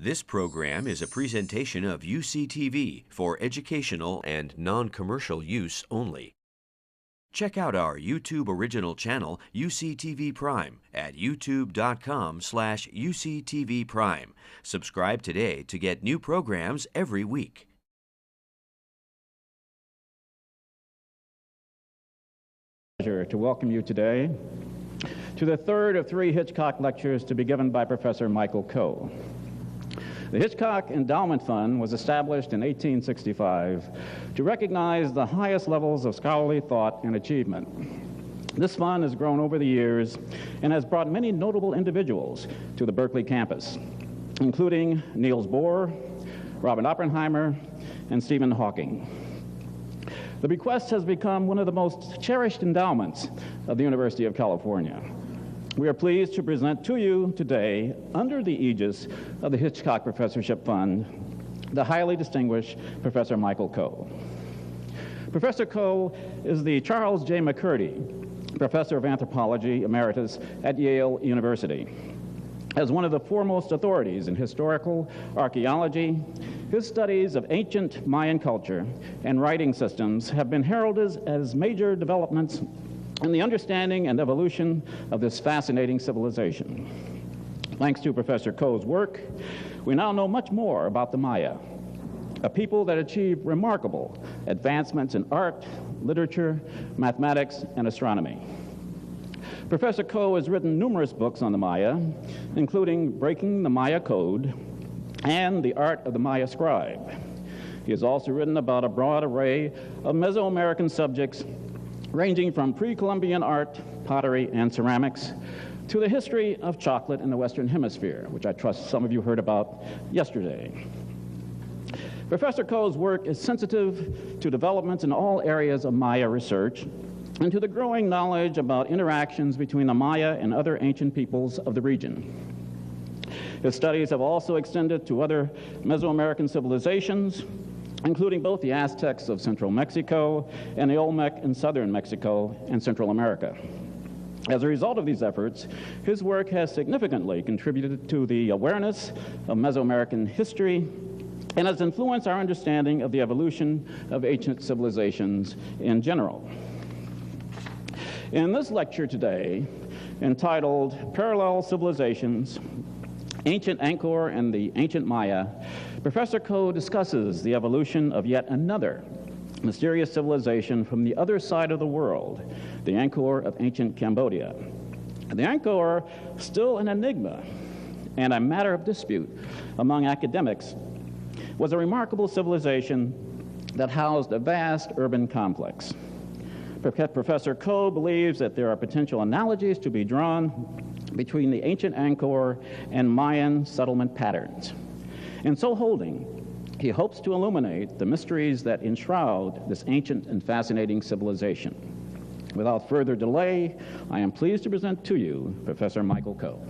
This program is a presentation of UCTV for educational and non-commercial use only. Check out our YouTube original channel, UCTV Prime, at youtube.com/UCTV Prime. Subscribe today to get new programs every week. Pleasure to welcome you today to the third of three Hitchcock lectures to be given by Professor Michael Coe. The Hitchcock Endowment Fund was established in 1865 to recognize the highest levels of scholarly thought and achievement. This fund has grown over the years and has brought many notable individuals to the Berkeley campus, including Niels Bohr, Robert Oppenheimer, and Stephen Hawking. The bequest has become one of the most cherished endowments of the University of California. We are pleased to present to you today, under the aegis of the Hitchcock Professorship Fund, the highly distinguished Professor Michael Coe. Professor Coe is the Charles J. McCurdy Professor of Anthropology Emeritus at Yale University. As one of the foremost authorities in historical archaeology, his studies of ancient Mayan culture and writing systems have been heralded as major developments in the understanding and evolution of this fascinating civilization. Thanks to Professor Coe's work, we now know much more about the Maya, a people that achieved remarkable advancements in art, literature, mathematics, and astronomy. Professor Coe has written numerous books on the Maya, including Breaking the Maya Code and The Art of the Maya Scribe. He has also written about a broad array of Mesoamerican subjects, ranging from pre-Columbian art, pottery, and ceramics, to the history of chocolate in the Western Hemisphere, which I trust some of you heard about yesterday. Professor Coe's work is sensitive to developments in all areas of Maya research and to the growing knowledge about interactions between the Maya and other ancient peoples of the region. His studies have also extended to other Mesoamerican civilizations, including both the Aztecs of central Mexico and the Olmec in southern Mexico and Central America. As a result of these efforts, his work has significantly contributed to the awareness of Mesoamerican history and has influenced our understanding of the evolution of ancient civilizations in general. In this lecture today, entitled Parallel Civilizations, Ancient Angkor and the Ancient Maya, Professor Coe discusses the evolution of yet another mysterious civilization from the other side of the world, the Angkor of ancient Cambodia. The Angkor, still an enigma and a matter of dispute among academics, was a remarkable civilization that housed a vast urban complex. Professor Coe believes that there are potential analogies to be drawn between the ancient Angkor and Mayan settlement patterns. In so holding, he hopes to illuminate the mysteries that enshroud this ancient and fascinating civilization. Without further delay, I am pleased to present to you Professor Michael Coe.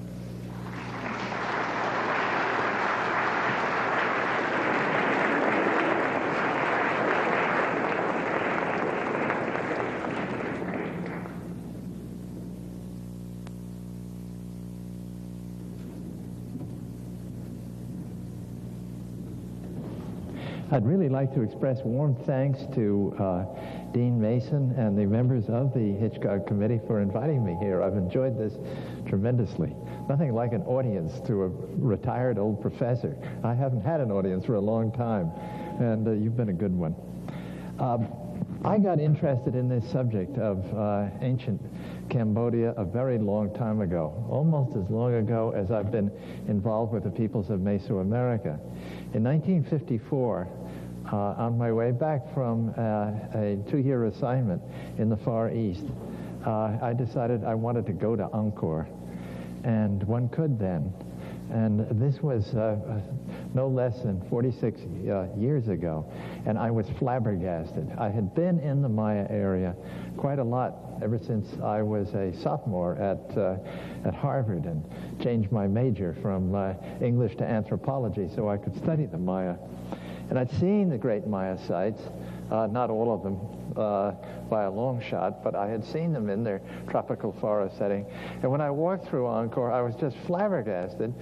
I'd really like to express warm thanks to Dean Mason and the members of the Hitchcock Committee for inviting me here. I've enjoyed this tremendously. Nothing like an audience to a retired old professor. I haven't had an audience for a long time, and you've been a good one. I got interested in this subject of ancient Cambodia a very long time ago, almost as long ago as I've been involved with the peoples of Mesoamerica. In 1954, on my way back from a two-year assignment in the Far East, I decided I wanted to go to Angkor, and one could then. And this was no less than 46 years ago, and I was flabbergasted. I had been in the Maya area quite a lot ever since I was a sophomore at Harvard and changed my major from English to anthropology so I could study the Maya. And I'd seen the great Maya sites, not all of them by a long shot, but I had seen them in their tropical forest setting. And when I walked through Angkor, I was just flabbergasted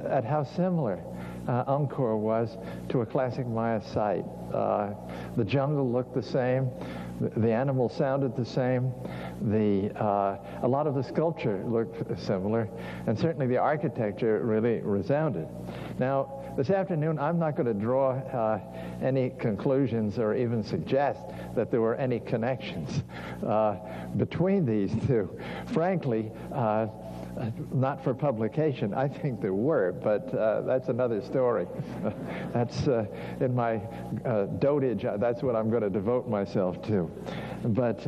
at how similar Angkor was to a classic Maya site. The jungle looked the same. The animals sounded the same. A lot of the sculpture looked similar, and certainly the architecture really resounded. Now, this afternoon, I'm not going to draw any conclusions or even suggest that there were any connections between these two. Frankly, not for publication. I think there were, but that's another story. That's in my dotage, that's what I'm going to devote myself to. But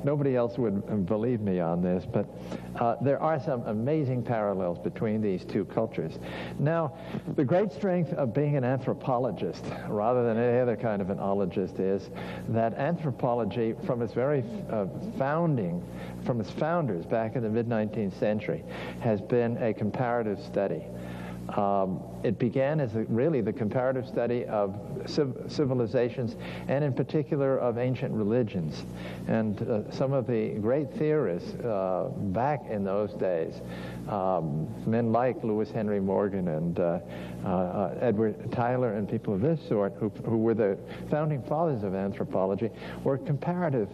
nobody else would believe me on this, but there are some amazing parallels between these two cultures. Now, the great strength of being an anthropologist, rather than any other kind of an ologist, is that anthropology, from its very founding, from its founders back in the mid-19th century, has been a comparative study. It began as really the comparative study of civilizations, and in particular of ancient religions. And some of the great theorists back in those days, men like Lewis Henry Morgan and Edward Tyler and people of this sort, who were the founding fathers of anthropology, were comparative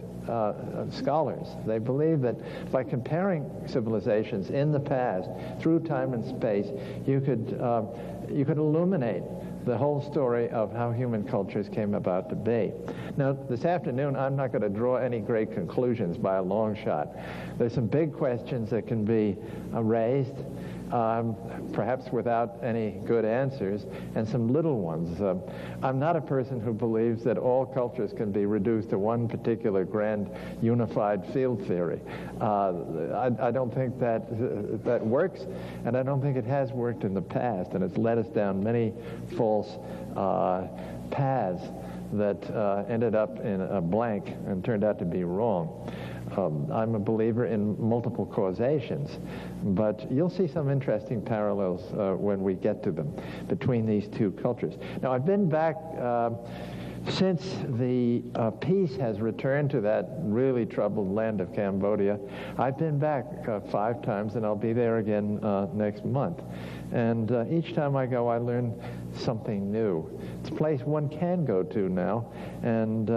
scholars. They believed that by comparing civilizations in the past through time and space, you could illuminate the whole story of how human cultures came about to be. Now, this afternoon, I'm not going to draw any great conclusions by a long shot. There's some big questions that can be raised, perhaps without any good answers, and some little ones. I'm not a person who believes that all cultures can be reduced to one particular grand unified field theory. I don't think that works, and I don't think it has worked in the past, and it's led us down many false paths that ended up in a blank and turned out to be wrong. I'm a believer in multiple causations, but you'll see some interesting parallels when we get to them between these two cultures. Now, I've been back since the peace has returned to that really troubled land of Cambodia. I've been back 5 times, and I'll be there again next month. And each time I go, I learn something new. It's a place one can go to now, and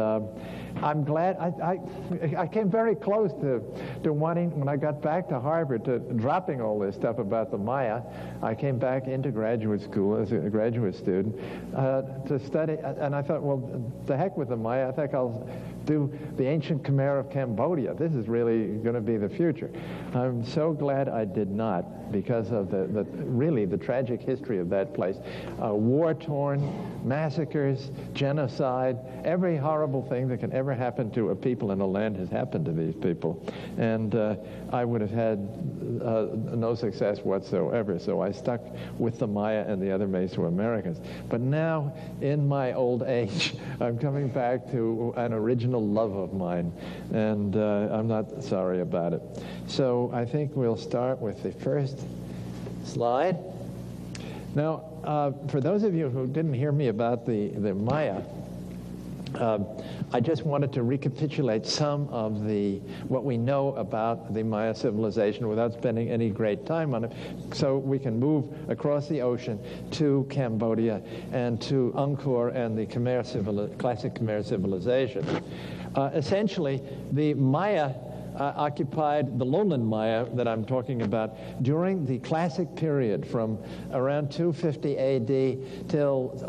I'm glad. I came very close to wanting, when I got back to Harvard, to dropping all this stuff about the Maya. I came back into graduate school as a graduate student to study, and I thought, well, the heck with the Maya. I think I'll do the ancient Khmer of Cambodia. This is really going to be the future. I'm so glad I did not, because of really the tragic history of that place. War-torn, massacres, genocide, every horrible thing that can ever happen to a people in a land has happened to these people. And I would have had no success whatsoever, so I stuck with the Maya and the other Mesoamericans. But now, in my old age, I'm coming back to an original love of mine, and I'm not sorry about it. So I think we'll start with the first slide. Now, for those of you who didn't hear me about the Maya, I just wanted to recapitulate some of what we know about the Maya civilization without spending any great time on it, so we can move across the ocean to Cambodia and to Angkor and the classic Khmer civilization. Essentially, the Maya occupied the lowland Maya that I'm talking about during the classic period from around 250 AD till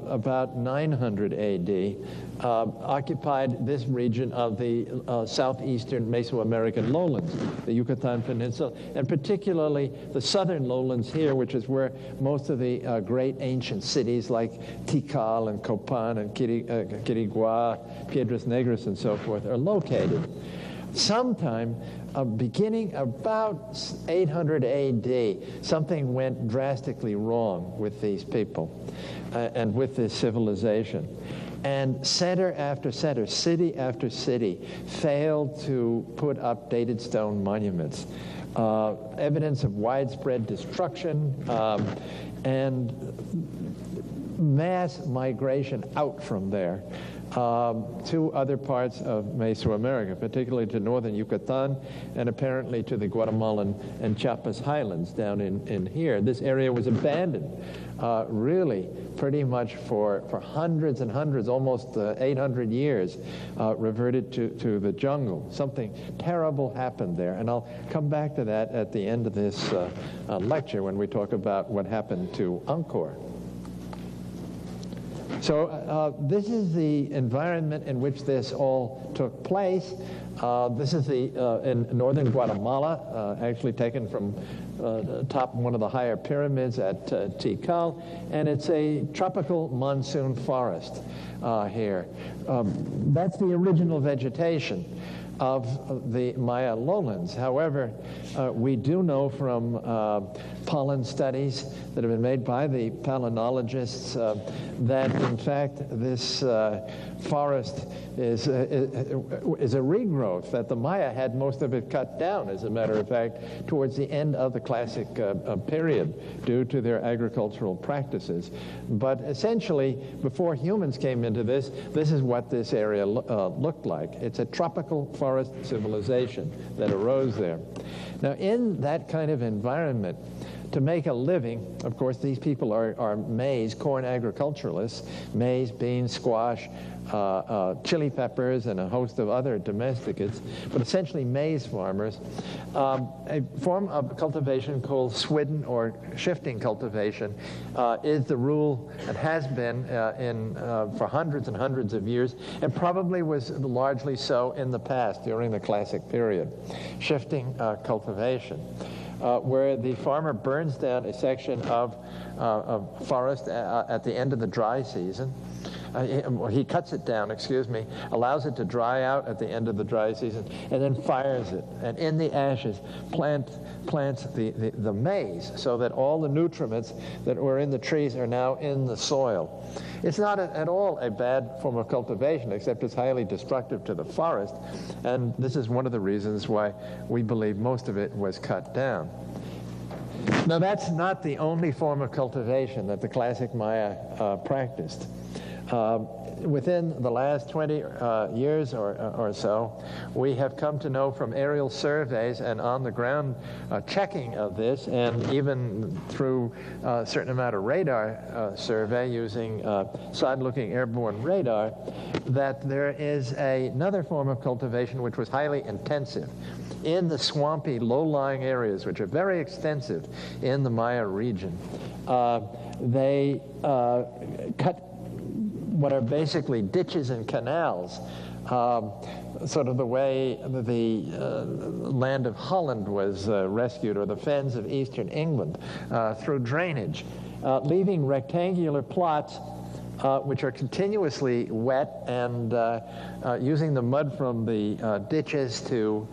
about 900 AD, occupied this region of the southeastern Mesoamerican lowlands, the Yucatan Peninsula, and particularly the southern lowlands here, which is where most of the great ancient cities like Tikal and Copan and Quirigua, Piedras Negras, and so forth are located. Sometime beginning about 800 AD, something went drastically wrong with these people and with this civilization. And center after center, city after city, failed to put up dated stone monuments. Evidence of widespread destruction and mass migration out from there. to other parts of Mesoamerica, particularly to northern Yucatan and apparently to the Guatemalan and Chiapas highlands down in here. This area was abandoned really pretty much for hundreds and hundreds, almost 800 years, reverted to the jungle. Something terrible happened there, and I'll come back to that at the end of this lecture when we talk about what happened to Angkor. So this is the environment in which this all took place. This is in northern Guatemala, actually taken from top one of the higher pyramids at Tikal, and it's a tropical monsoon forest here. That's the original vegetation of the Maya lowlands. However, we do know from pollen studies that have been made by the palynologists that in fact this forest is a regrowth, that the Maya had most of it cut down, as a matter of fact, towards the end of the classic period due to their agricultural practices. But essentially, before humans came into this is what this area looked like. It's a tropical forest civilization that arose there. Now, in that kind of environment, to make a living, of course, these people are maize, corn agriculturalists, maize, beans, squash, chili peppers, and a host of other domesticates, but essentially maize farmers. A form of cultivation called swidden or shifting cultivation is the rule and has been for hundreds and hundreds of years, and probably was largely so in the past during the classic period. Shifting cultivation. Where the farmer burns down a section of forest at the end of the dry season. He cuts it down, allows it to dry out at the end of the dry season, and then fires it. And in the ashes, plants the maize, so that all the nutriments that were in the trees are now in the soil. It's not at all a bad form of cultivation, except it's highly destructive to the forest, and this is one of the reasons why we believe most of it was cut down. Now, that's not the only form of cultivation that the classic Maya practiced. Within the last 20 years or so, we have come to know from aerial surveys and on-the-ground checking of this, and even through a certain amount of radar survey using side-looking airborne radar, that there is another form of cultivation which was highly intensive in the swampy, low-lying areas, which are very extensive in the Maya region. They cut what are basically ditches and canals, sort of the way the land of Holland was rescued, or the fens of eastern England, through drainage, leaving rectangular plots which are continuously wet, and using the mud from the ditches to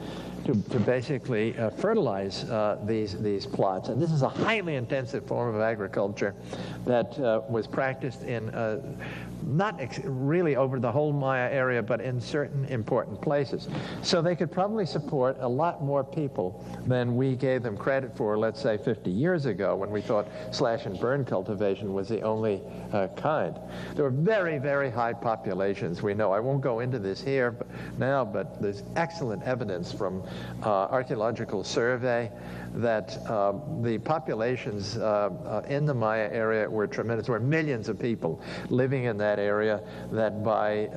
basically fertilize these plots. And this is a highly intensive form of agriculture that was practiced in not really over the whole Maya area, but in certain important places. So they could probably support a lot more people than we gave them credit for, let's say 50 years ago, when we thought slash and burn cultivation was the only kind. There were very, very high populations, we know. I won't go into this here now, but there's excellent evidence from archaeological survey that the populations in the Maya area were tremendous. There were millions of people living in that area that by,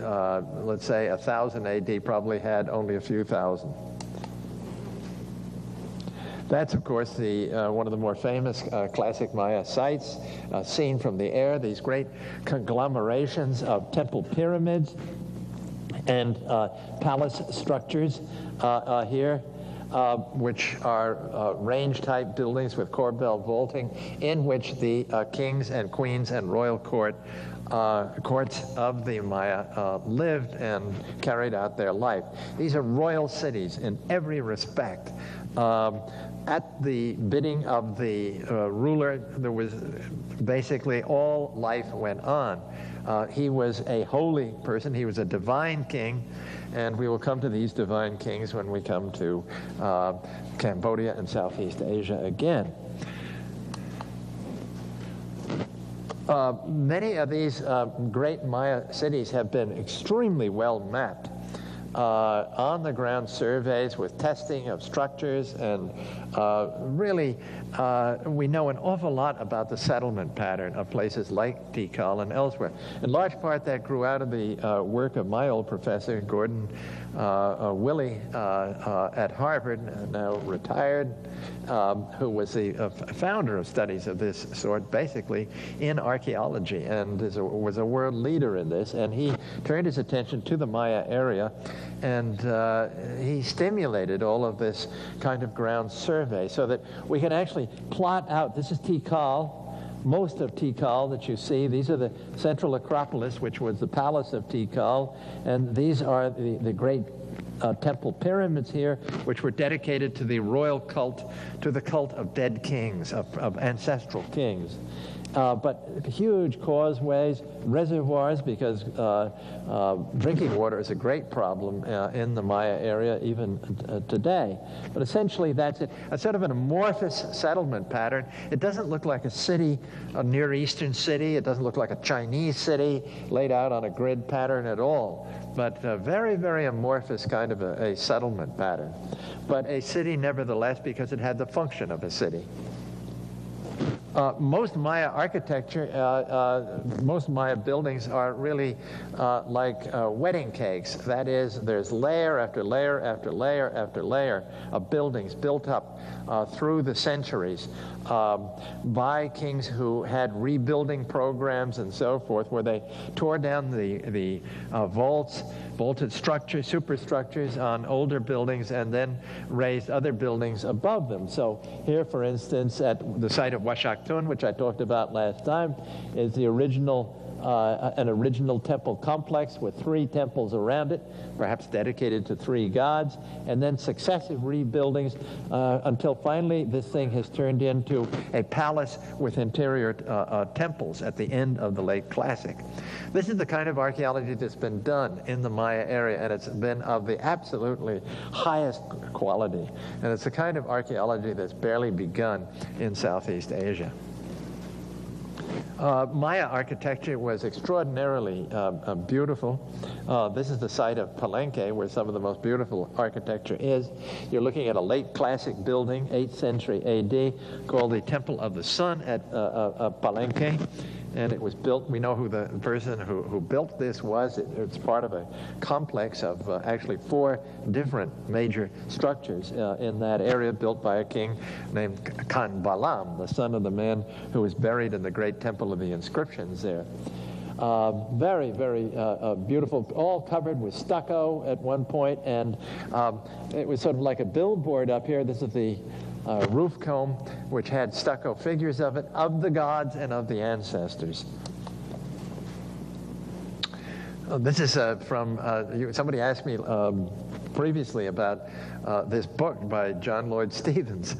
let's say, 1000 AD probably had only a few thousand. That's, of course, one of the more famous classic Maya sites seen from the air, these great conglomerations of temple pyramids and palace structures here. Which are range-type buildings with corbel vaulting, in which the kings and queens and royal courts of the Maya lived and carried out their life. These are royal cities in every respect. At the bidding of the ruler, there was basically all life went on. He was a holy person. He was a divine king. And we will come to these divine kings when we come to Cambodia and Southeast Asia again. Many of these great Maya cities have been extremely well mapped. On-the-ground surveys with testing of structures, and really we know an awful lot about the settlement pattern of places like Tikal and elsewhere. In large part that grew out of the work of my old professor, Gordon Willey at Harvard, now retired, who was the founder of studies of this sort, basically in archaeology, and was a world leader in this. And he turned his attention to the Maya area, and he stimulated all of this kind of ground survey so that we can actually plot out. This is Tikal. Most of Tikal that you see, these are the central Acropolis, which was the palace of Tikal, and these are the great temple pyramids here, which were dedicated to the royal cult, to the cult of dead kings, of ancestral kings. But huge causeways, reservoirs, because drinking water is a great problem in the Maya area even today. But essentially that's it. A sort of an amorphous settlement pattern. It doesn't look like a city, a Near Eastern city. It doesn't look like a Chinese city laid out on a grid pattern at all. But a very, very amorphous kind of a settlement pattern. But a city nevertheless, because it had the function of a city. Most Maya architecture, most Maya buildings are really like wedding cakes. That is, there's layer after layer after layer after layer of buildings built up through the centuries by kings who had rebuilding programs and so forth, where they tore down the vaults, vaulted structures, superstructures on older buildings, and then raised other buildings above them. So here, for instance, at the site of Washaktun, which I talked about last time, is the original an original temple complex with 3 temples around it, perhaps dedicated to 3 gods, and then successive rebuildings until finally this thing has turned into a palace with interior temples at the end of the late Classic. This is the kind of archaeology that's been done in the Maya area, and it's been of the absolutely highest quality. And it's the kind of archaeology that's barely begun in Southeast Asia. Maya architecture was extraordinarily beautiful. This is the site of Palenque, where some of the most beautiful architecture is. You're looking at a late Classic building, 8th century AD, called the Temple of the Sun at Palenque. And it was built, we know who the person who built this was. It's part of a complex of actually 4 different major structures in that area, built by a king named Khan Balam, the son of the man who was buried in the great Temple of the Inscriptions there. Very, very beautiful, all covered with stucco at one point, and it was sort of like a billboard up here. This is the roof comb, which had stucco figures of it, of the gods and of the ancestors. This is from, somebody asked me previously about this book by John Lloyd Stephens.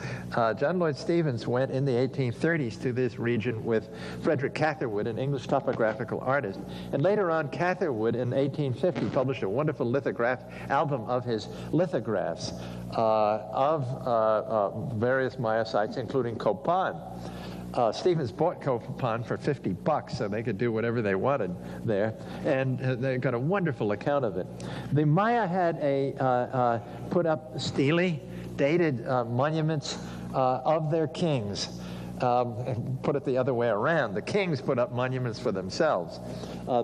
John Lloyd Stephens went in the 1830s to this region with Frederick Catherwood, an English topographical artist. And later on, Catherwood in 1850 published a wonderful lithograph album of his lithographs of various Maya sites, including Copan. Stephens bought Copan for $50 so they could do whatever they wanted there, and they got a wonderful account of it. The Maya had put up stele, dated monuments of their kings. Put it the other way around. The kings put up monuments for themselves.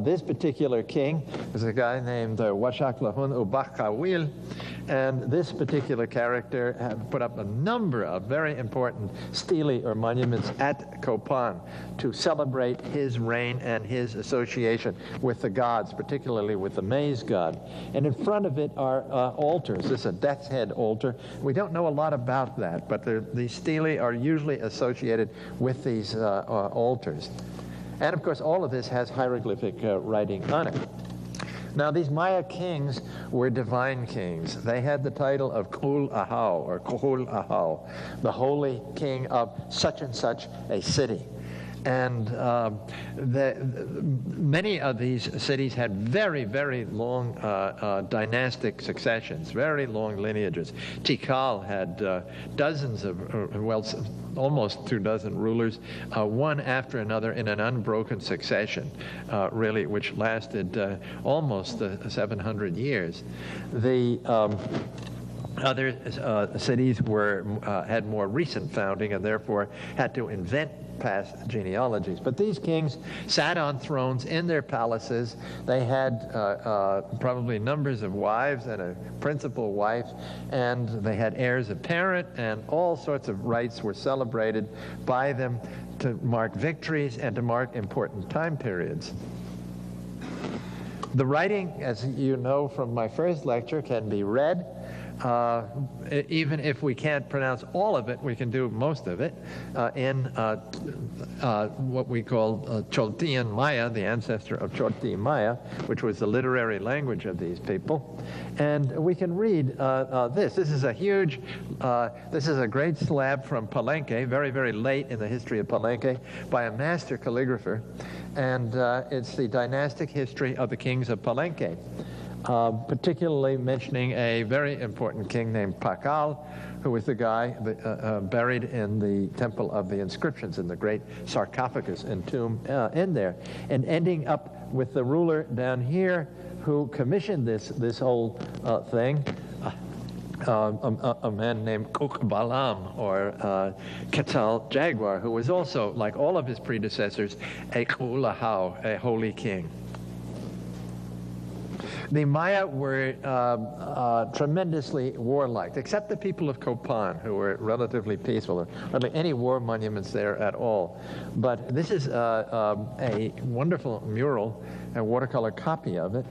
This particular king was a guy named Washaklahun Ubakawil, and this particular character put up a number of very important stele or monuments at Copan to celebrate his reign and his association with the gods, particularly with the maize god. And in front of it are altars. This is a death's head altar. We don't know a lot about that, but these stele are usually associated with these altars. And of course, all of this has hieroglyphic writing on it. Now, these Maya kings were divine kings. They had the title of Kul Ahau, or Kuhul Ahau, the holy king of such and such a city. And many of these cities had very, very long dynastic successions, very long lineages. Tikal had dozens of, well, almost 24 rulers, one after another in an unbroken succession, really, which lasted almost 700 years. The other cities had more recent founding and therefore had to invent past genealogies. But these kings sat on thrones in their palaces. They had probably numbers of wives and a principal wife, and they had heirs apparent, and all sorts of rites were celebrated by them to mark victories and to mark important time periods. The writing, as you know from my first lecture, can be read. Even if we can't pronounce all of it, we can do most of it in what we call Choltean Maya, the ancestor of Choti Maya, which was the literary language of these people. And we can read this. This is a huge, this is a great slab from Palenque, very, very late in the history of Palenque, by a master calligrapher. And it's the dynastic history of the kings of Palenque. Particularly mentioning a very important king named Pakal, who was the guy buried in the Temple of the Inscriptions, in the great sarcophagus and tomb in there, and ending up with the ruler down here who commissioned this whole thing, a man named Kuk Balam, or Quetzal Jaguar, who was also, like all of his predecessors, a Kulahau, a holy king. The Maya were tremendously warlike, except the people of Copan, who were relatively peaceful. There are hardly any war monuments there at all. But this is a wonderful mural, a watercolor copy of it,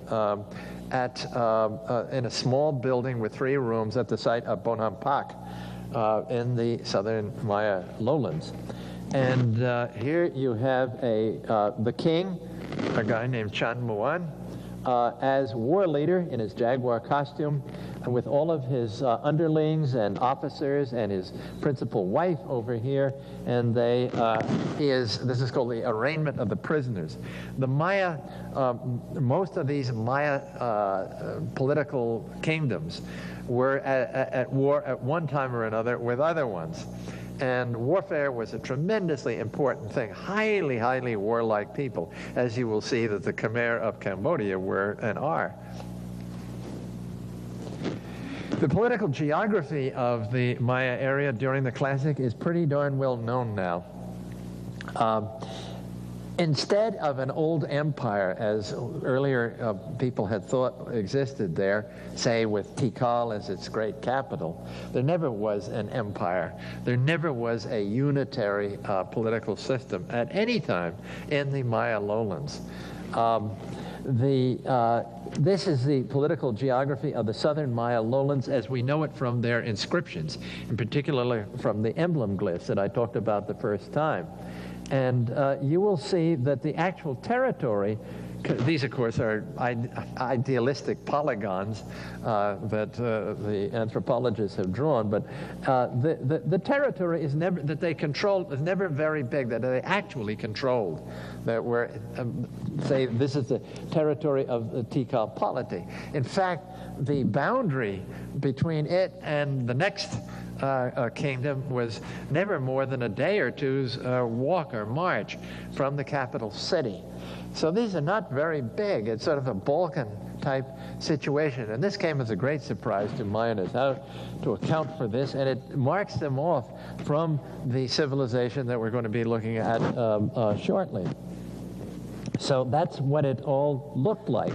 in a small building with 3 rooms at the site of Bonampak in the southern Maya lowlands. And here you have the king, a guy named Chan Muan, as war leader in his jaguar costume, and with all of his underlings and officers and his principal wife over here, and this is called the arraignment of the prisoners. The Maya, most of these Maya political kingdoms were at war at one time or another with other ones. And warfare was a tremendously important thing. Highly, highly warlike people, as you will see that the Khmer of Cambodia were and are. The political geography of the Maya area during the Classic is pretty darn well known now. Instead of an old empire, as earlier people had thought existed there, say with Tikal as its great capital, there never was an empire. There never was a unitary political system at any time in the Maya lowlands. This is the political geography of the southern Maya lowlands as we know it from their inscriptions, and particularly from the emblem glyphs that I talked about the first time. And you will see that the actual territory, these of course are idealistic polygons that the anthropologists have drawn, but the territory is never, that they controlled, is never very big, that they actually controlled. That were, say, this is the territory of the Tikal polity. In fact, the boundary between it and the next kingdom was never more than a day or two's walk or march from the capital city. So these are not very big. It's sort of a Balkan type situation. And this came as a great surprise to Mayans, how to account for this. And it marks them off from the civilization that we're going to be looking at shortly. So that's what it all looked like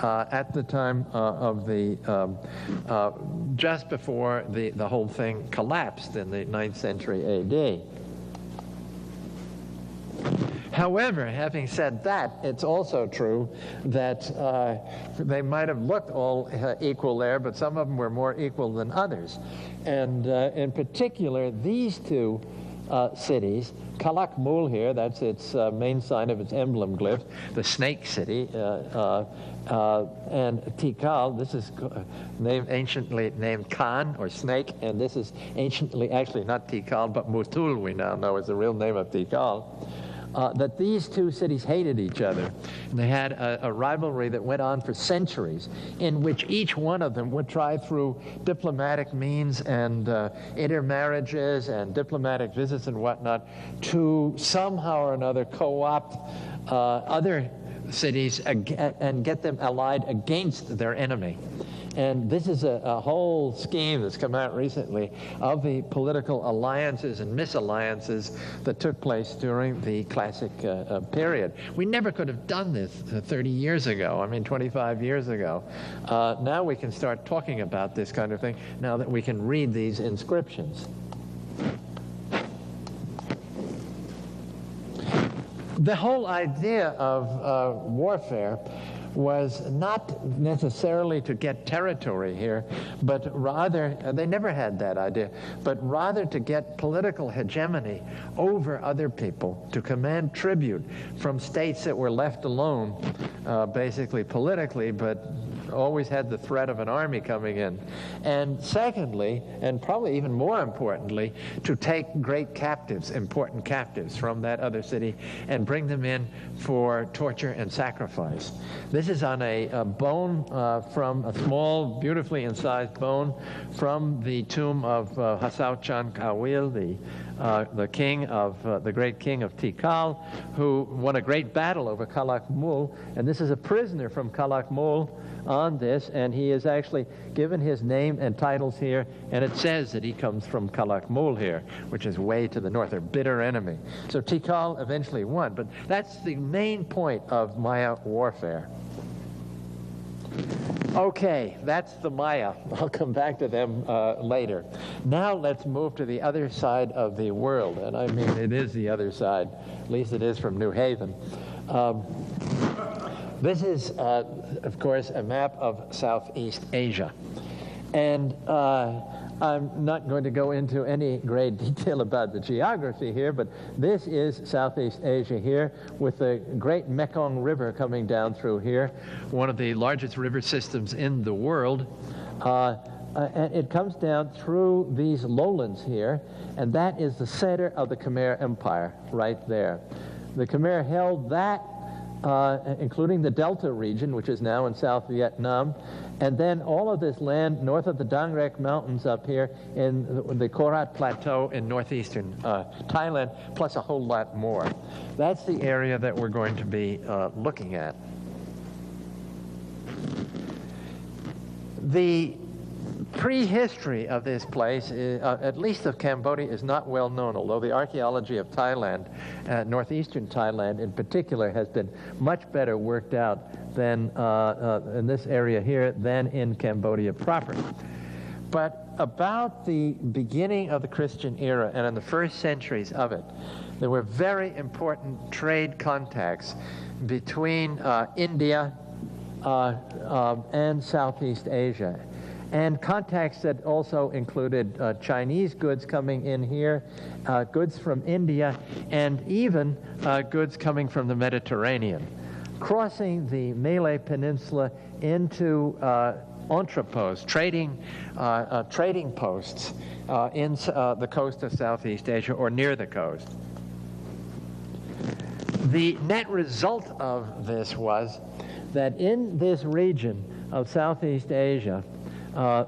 at the time of the, just before the whole thing collapsed in the 9th century AD. However, having said that, it's also true that they might have looked all equal there, but some of them were more equal than others. And in particular, these two cities, Kalak Mul here, that's its main sign of its emblem glyph, the snake city, and Tikal, this is anciently named Khan, or snake, and this is anciently, actually not Tikal, but Mutul we now know is the real name of Tikal. that these two cities hated each other. And they had a rivalry that went on for centuries, in which each one of them would try through diplomatic means and intermarriages and diplomatic visits and whatnot to somehow or another co-opt other cities and get them allied against their enemy. And this is a whole scheme that's come out recently of the political alliances and misalliances that took place during the classic period. We never could have done this 30 years ago, I mean 25 years ago. Now we can start talking about this kind of thing, now that we can read these inscriptions. The whole idea of warfare was not necessarily to get territory here, but rather, they never had that idea, but rather to get political hegemony over other people, to command tribute from states that were left alone, basically politically, but always had the threat of an army coming in. And secondly, and probably even more importantly, to take great captives, important captives from that other city and bring them in for torture and sacrifice. This is on a bone from a small, beautifully incised bone from the tomb of Hasao Chan Kawil, the king of the great king of Tikal, who won a great battle over Kalak Mul. And this is a prisoner from Kalak Mul on this, and he is actually given his name and titles here, and it says that he comes from Kalak Mul here, which is way to the north, their bitter enemy. So Tikal eventually won, but that's the main point of Maya warfare. Okay, that's the Maya. I'll come back to them later. Now let's move to the other side of the world, and I mean it is the other side, at least it is from New Haven. This is, of course, a map of Southeast Asia. And I'm not going to go into any great detail about the geography here, but this is Southeast Asia here, with the great Mekong River coming down through here, one of the largest river systems in the world. And it comes down through these lowlands here, and that is the center of the Khmer Empire right there. The Khmer held that, including the Delta region, which is now in South Vietnam, and then all of this land north of the Dang Rek Mountains up here in the Korat Plateau in northeastern Thailand, plus a whole lot more. That's the area that we're going to be looking at. The prehistory of this place, at least of Cambodia, is not well known, although the archaeology of Thailand, northeastern Thailand in particular, has been much better worked out than in this area here than in Cambodia proper. But about the beginning of the Christian era and in the first centuries of it, there were very important trade contacts between India and Southeast Asia. And contacts that also included Chinese goods coming in here, goods from India, and even goods coming from the Mediterranean, crossing the Malay Peninsula into entrepôts, trading posts in the coast of Southeast Asia or near the coast. The net result of this was that in this region of Southeast Asia,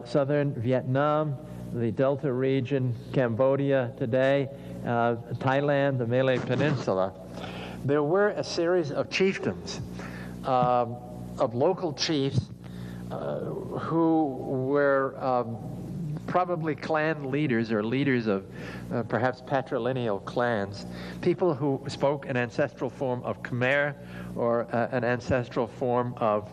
southern Vietnam, the Delta region, Cambodia today, Thailand, the Malay Peninsula, there were a series of chiefdoms, of local chiefs who were probably clan leaders or leaders of perhaps patrilineal clans, people who spoke an ancestral form of Khmer or an ancestral form of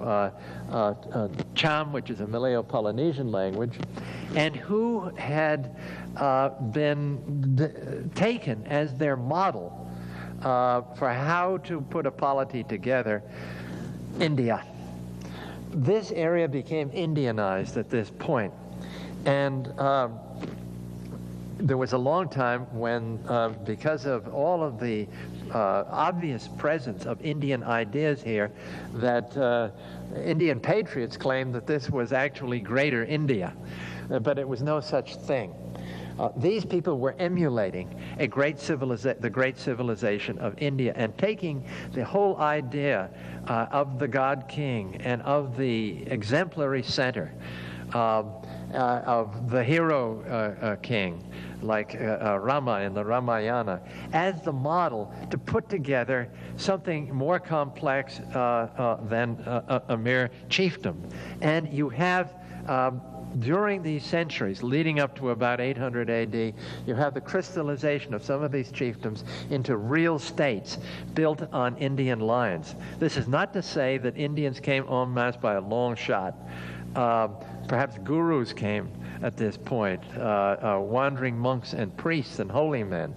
Cham, which is a Malayo-Polynesian language, and who had been taken as their model for how to put a polity together, India. This area became Indianized at this point. And there was a long time when, because of all of the obvious presence of Indian ideas here, that Indian patriots claimed that this was actually Greater India, but it was no such thing. These people were emulating the great civilization of India and taking the whole idea of the God King and of the exemplary center of the hero king, like Rama in the Ramayana, as the model to put together something more complex than a mere chiefdom. And you have during these centuries leading up to about 800 AD, you have the crystallization of some of these chiefdoms into real states built on Indian lines. This is not to say that Indians came en masse by a long shot. Perhaps gurus came at this point, wandering monks and priests and holy men.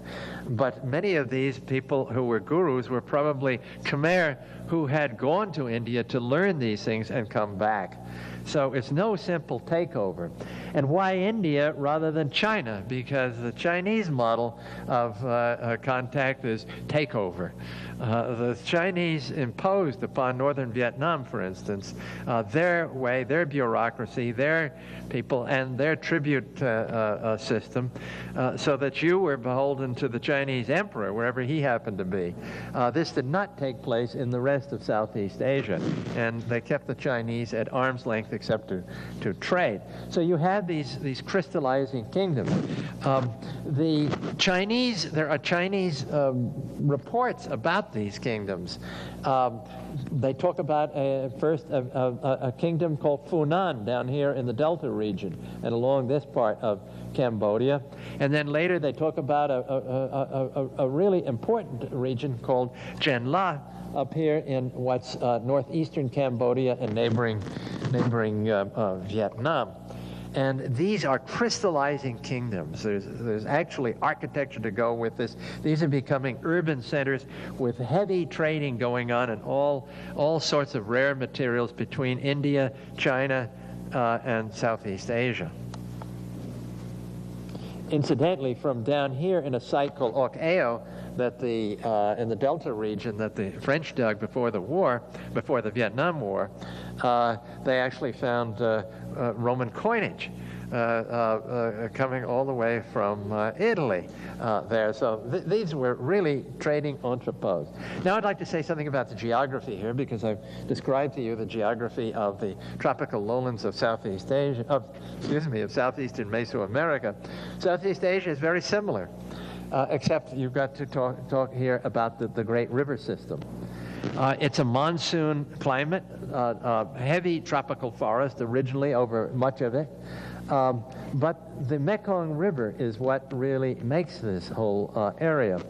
But many of these people who were gurus were probably Khmer who had gone to India to learn these things and come back. So it's no simple takeover. And why India rather than China? Because the Chinese model of contact is takeover. The Chinese imposed upon northern Vietnam, for instance, their way, their bureaucracy, their people, and their tribute system, so that you were beholden to the Chinese emperor, wherever he happened to be. This did not take place in the rest of Southeast Asia, and they kept the Chinese at arm's length except to trade. So you have these crystallizing kingdoms. There are Chinese reports about these kingdoms. They talk about first a kingdom called Funan down here in the Delta region and along this part of Cambodia. And then later they talk about a really important region called Jenla up here in what's northeastern Cambodia and neighboring Vietnam. And these are crystallizing kingdoms. There's actually architecture to go with this. These are becoming urban centers with heavy trading going on and all sorts of rare materials between India, China, and Southeast Asia. Incidentally, from down here in a site called Oc Eo, that in the Delta region that the French dug before the Vietnam War, they actually found Roman coinage coming all the way from Italy there. So these were really trading entrepôts. Now I'd like to say something about the geography here, because I've described to you the geography of the tropical lowlands of Southeast Asia, of southeastern Mesoamerica. Southeast Asia is very similar. Except you've got to talk here about the Great River System. It's a monsoon climate, heavy tropical forest originally over much of it. But the Mekong River is what really makes this whole area.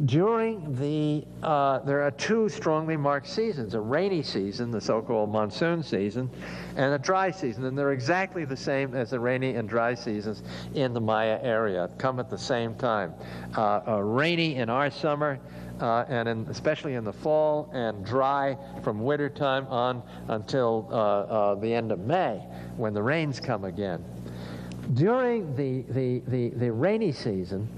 During there are two strongly marked seasons, a rainy season, the so-called monsoon season, and a dry season, and they're exactly the same as the rainy and dry seasons in the Maya area, come at the same time. Rainy in our summer, and especially in the fall, and dry from winter time on until the end of May, when the rains come again. During the rainy season,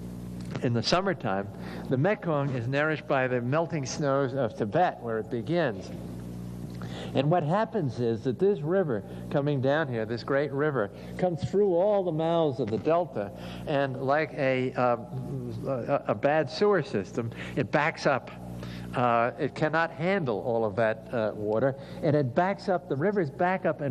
in the summertime, the Mekong is nourished by the melting snows of Tibet, where it begins. And what happens is that this river coming down here, this great river, comes through all the mouths of the delta, and like a bad sewer system, it backs up. It cannot handle all of that water, and it backs up, the rivers back up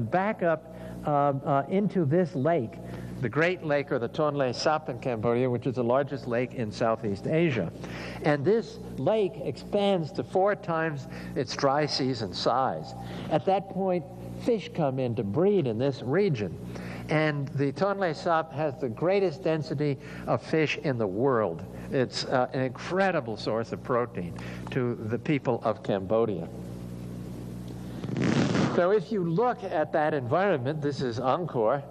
into this lake, the Great Lake, or the Tonle Sap in Cambodia, which is the largest lake in Southeast Asia. And this lake expands to 4 times its dry season size. At that point, fish come in to breed in this region. And the Tonle Sap has the greatest density of fish in the world. It's an incredible source of protein to the people of Cambodia. So if you look at that environment, this is Angkor.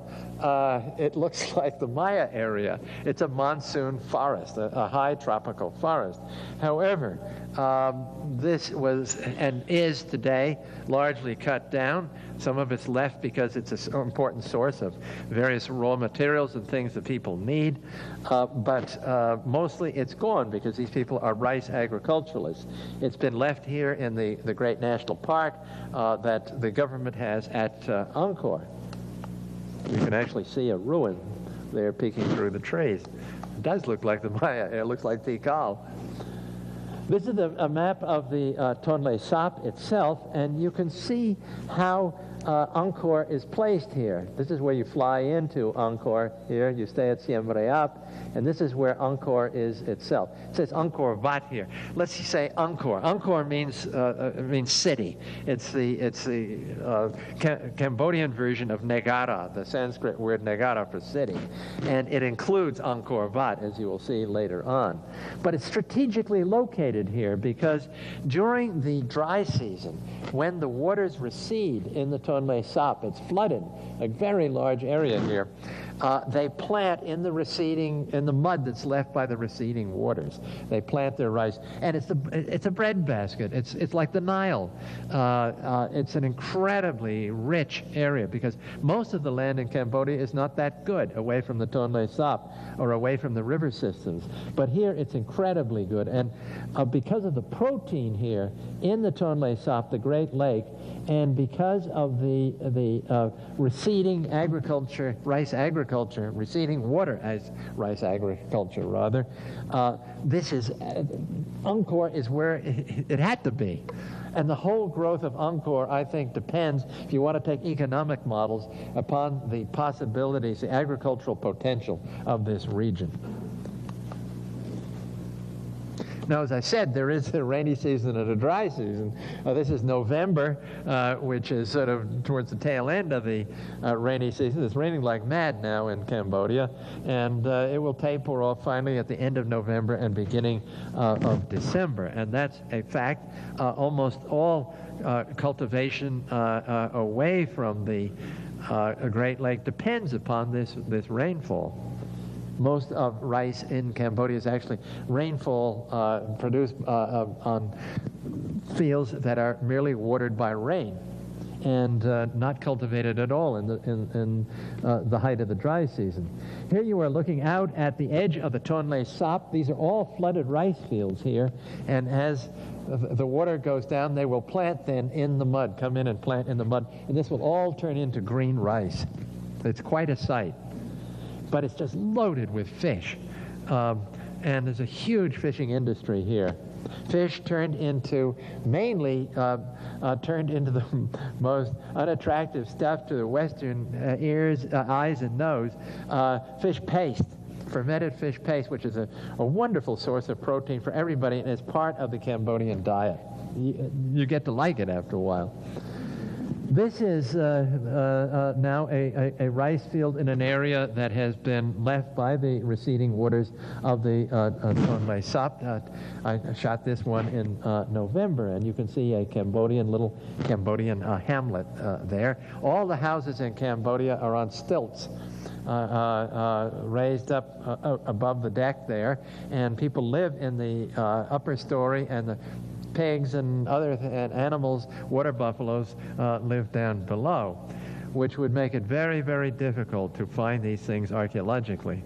It looks like the Maya area. It's a monsoon forest, a high tropical forest. However, this was and is today largely cut down. Some of it's left because it's an important source of various raw materials and things that people need. But mostly it's gone because these people are rice agriculturalists. It's been left here in the great national park that the government has at Angkor. You can actually see a ruin there peeking through the trees. It does look like the Maya. It looks like Tikal. This is a map of the Tonle Sap itself, and you can see how Angkor is placed here. This is where you fly into Angkor here. You stay at Siem Reap, and this is where Angkor is itself. It says Angkor Wat here. Let's say Angkor. Angkor means city. It's the Cambodian version of Negara, the Sanskrit word Negara for city, and it includes Angkor Wat, as you will see later on. But it's strategically located here because during the dry season, when the waters recede in the Tonle Sap, it's flooded, a very large area here. They plant in the mud that's left by the receding waters. They plant their rice, and it's a breadbasket. It's like the Nile. It's an incredibly rich area because most of the land in Cambodia is not that good away from the Tonle Sap or away from the river systems. But here it's incredibly good, and because of the protein here in the Tonle Sap, the Great Lake, and because of the receding agriculture, rice agriculture, receding water as rice agriculture rather, Angkor is where it had to be. And the whole growth of Angkor, I think, depends, if you want to take economic models, upon the possibilities, the agricultural potential of this region. Now, as I said, there is a rainy season and a dry season. This is November, which is sort of towards the tail end of the rainy season. It's raining like mad now in Cambodia, and it will taper off finally at the end of November and beginning of December. And that's a fact. Almost all cultivation away from the Great Lake depends upon this rainfall. Most of rice in Cambodia is actually rainfall produced on fields that are merely watered by rain and not cultivated at all in the height of the dry season. Here you are looking out at the edge of the Tonle Sap. These are all flooded rice fields here, and as the water goes down, they will plant then in the mud, come in and plant in the mud, and this will all turn into green rice. It's quite a sight. But it's just loaded with fish. And there's a huge fishing industry here. Fish turned into, mainly turned into the most unattractive stuff to the Western eyes and nose, fish paste, fermented fish paste, which is a wonderful source of protein for everybody, and it's part of the Cambodian diet. You get to like it after a while. This is now a rice field in an area that has been left by the receding waters of the Tonle Sap. I shot this one in November, and you can see a little Cambodian hamlet there. All the houses in Cambodia are on stilts, raised up above the deck there, and people live in the upper story, and the pigs and other animals, water buffaloes, live down below, which would make it very, very difficult to find these things archaeologically.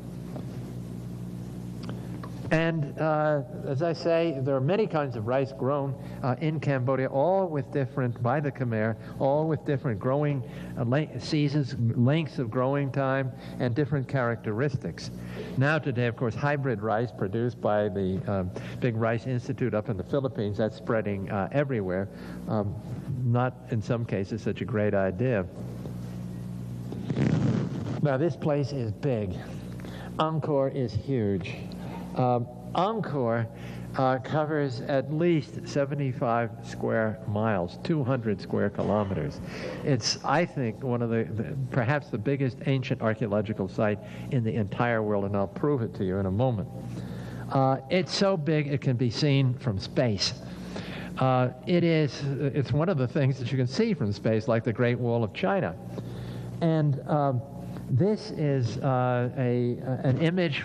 And as I say, there are many kinds of rice grown in Cambodia, all with different, by the Khmer, all with different growing seasons, lengths of growing time, and different characteristics. Now today, of course, hybrid rice produced by the Big Rice Institute up in the Philippines, that's spreading everywhere. Not, in some cases, such a great idea. Now, this place is big. Angkor is huge. Angkor covers at least 75 square miles, 200 square kilometers. It's, I think, one of perhaps the biggest ancient archaeological site in the entire world, and I'll prove it to you in a moment. It's so big it can be seen from space. It's one of the things that you can see from space, like the Great Wall of China. And this is an image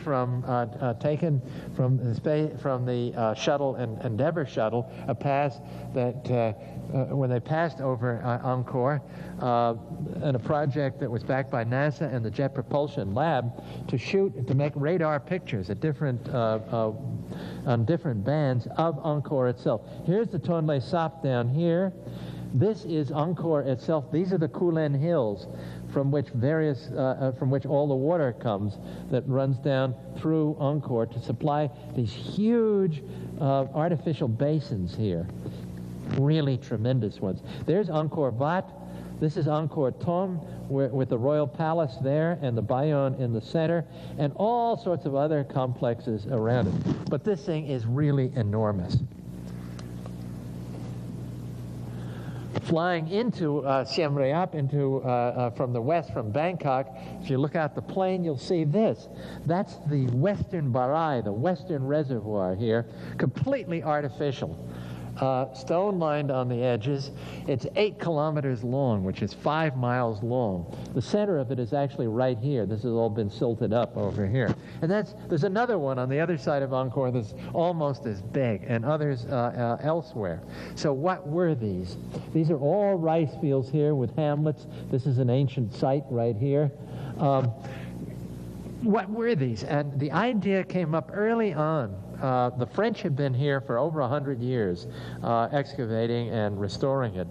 taken from the shuttle, Endeavour shuttle, a pass that when they passed over Angkor, and a project that was backed by NASA and the Jet Propulsion Lab to make radar pictures at on different bands of Angkor itself. Here's the Tonle Sap down here. This is Angkor itself. These are the Kulen Hills from which all the water comes that runs down through Angkor to supply these huge artificial basins here. Really tremendous ones. There's Angkor Wat. This is Angkor Thom, with the royal palace there and the Bayon in the center, and all sorts of other complexes around it. But this thing is really enormous. Flying into Siem Reap, from the west, from Bangkok, if you look out the plain, you'll see this. That's the western Barai, the western reservoir here, completely artificial. Stone-lined on the edges. It's 8 kilometers long, which is 5 miles long. The center of it is actually right here. This has all been silted up over here. And there's another one on the other side of Angkor that's almost as big, and others elsewhere. So what were these? These are all rice fields here with hamlets. This is an ancient site right here. What were these? And the idea came up early on. The French had been here for over 100 years, excavating and restoring it.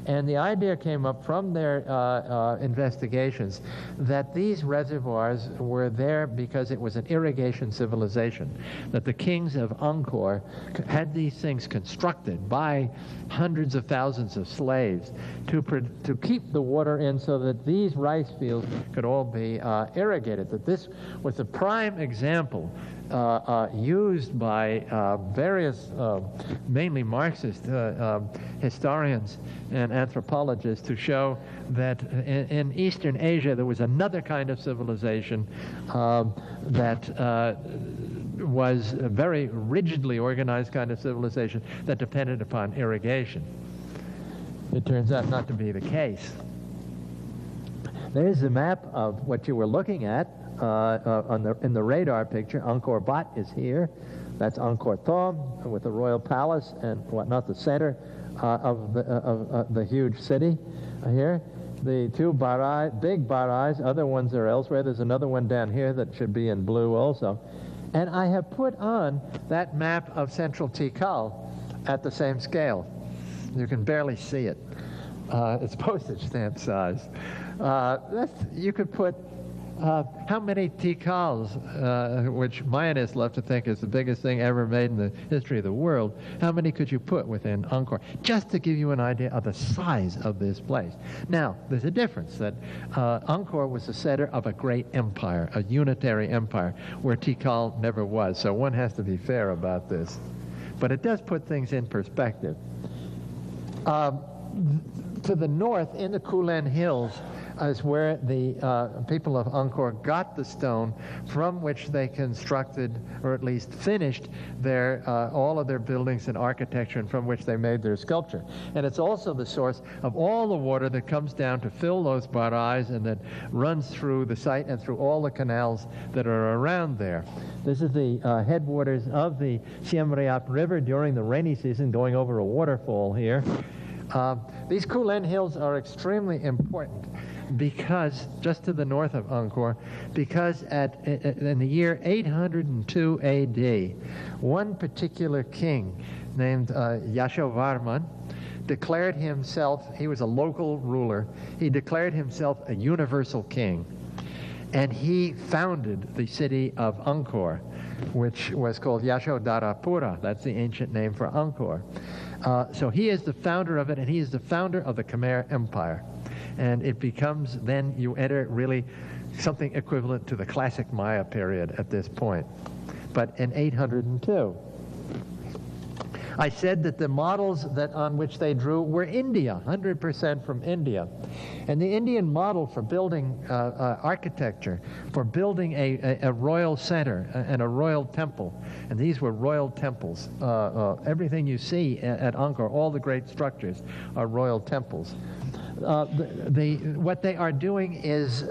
And the idea came up from their investigations that these reservoirs were there because it was an irrigation civilization, that the kings of Angkor had these things constructed by hundreds of thousands of slaves to keep the water in so that these rice fields could all be irrigated. That this was a prime example used by various, mainly Marxist historians and anthropologists to show that in Eastern Asia there was another kind of civilization that was a very rigidly organized kind of civilization that depended upon irrigation. It turns out not to be the case. There's a map of what you were looking at in the radar picture. Angkor Wat is here. That's Angkor Thom with the royal palace and whatnot, the center of the huge city here. The two big barais, other ones are elsewhere. There's another one down here that should be in blue also. And I have put on that map of Central Tikal at the same scale. You can barely see it. It's postage stamp size. You could put how many Tikals, which Mayanists love to think is the biggest thing ever made in the history of the world, how many could you put within Angkor? Just to give you an idea of the size of this place. Now, there's a difference that Angkor was the center of a great empire, a unitary empire, where Tikal never was. So one has to be fair about this. But it does put things in perspective. To the north, in the Kulen Hills, is where the people of Angkor got the stone from which they constructed, or at least finished, all of their buildings and architecture, and from which they made their sculpture. And it's also the source of all the water that comes down to fill those barais and that runs through the site and through all the canals that are around there. This is the headwaters of the Siem Reap River during the rainy season, going over a waterfall here. These Kulen Hills are extremely important because, just to the north of Angkor, because in the year 802 A.D., one particular king named Yashovarman declared himself, he was a local ruler, he declared himself a universal king. And he founded the city of Angkor, which was called Yashodharapura. That's the ancient name for Angkor. So he is the founder of it, and he is the founder of the Khmer Empire. And it becomes, then you enter really something equivalent to the classic Maya period at this point. But in 802. I said that the models on which they drew were India, 100% from India. And the Indian model for building architecture, for building a royal center and a royal temple, and these were royal temples. Everything you see at Angkor, all the great structures, are royal temples. What they are doing is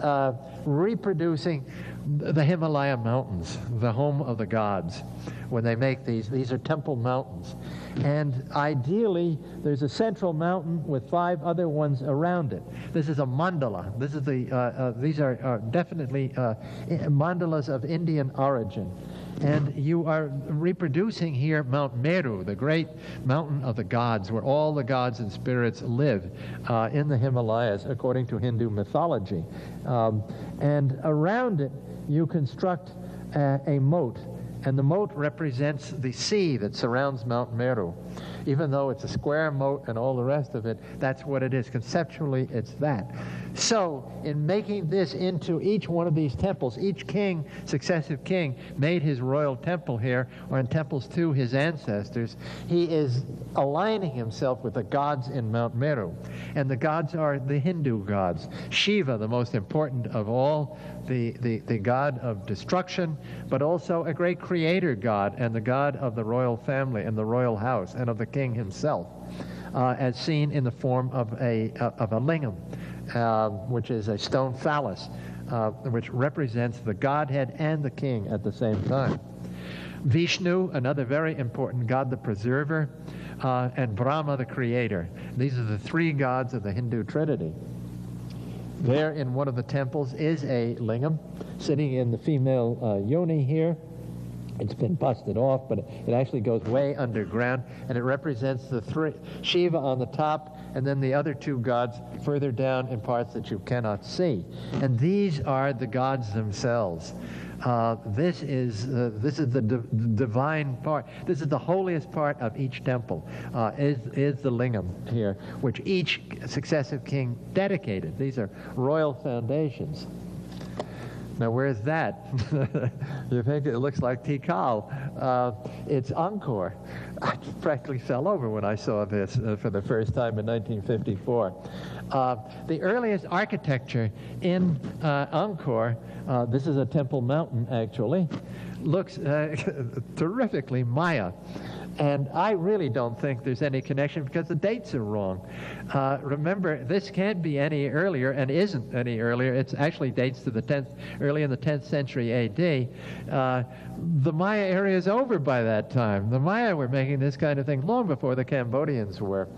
reproducing the Himalaya mountains, the home of the gods. When they make these are temple mountains. And ideally, there's a central mountain with 5 other ones around it. This is a mandala. These are definitely mandalas of Indian origin. And you are reproducing here Mount Meru, the great mountain of the gods, where all the gods and spirits live in the Himalayas, according to Hindu mythology. And around it, you construct a moat. And the moat represents the sea that surrounds Mount Meru. Even though it's a square moat and all the rest of it, that's what it is. Conceptually, it's that. So, in making this into each one of these temples, each king, successive king, made his royal temple here, or in temples to his ancestors. He is aligning himself with the gods in Mount Meru. And the gods are the Hindu gods. Shiva, the most important of all, the god of destruction, but also a great creator god, and the god of the royal family and the royal house, and of the king himself, as seen in the form of a lingam, which is a stone phallus, which represents the Godhead and the king at the same time. Vishnu, another very important god, the preserver, and Brahma, the creator. These are the three gods of the Hindu Trinity. There in one of the temples is a lingam sitting in the female yoni here. It's been busted off, but it actually goes way underground, and it represents the three, Shiva on the top, and then the other two gods further down in parts that you cannot see. And these are the gods themselves. This is the divine part. This is the holiest part of each temple, is the lingam here, which each successive king dedicated. These are royal foundations. Now, where's that? You think it looks like Tikal. It's Angkor. I practically fell over when I saw this for the first time in 1954. The earliest architecture in Angkor, this is a temple mountain actually, looks terrifically Maya. And I really don't think there's any connection because the dates are wrong. Remember, this can't be any earlier and isn't any earlier. It actually dates to the 10th, early in the 10th century A.D. The Maya area is over by that time. The Maya were making this kind of thing long before the Cambodians were.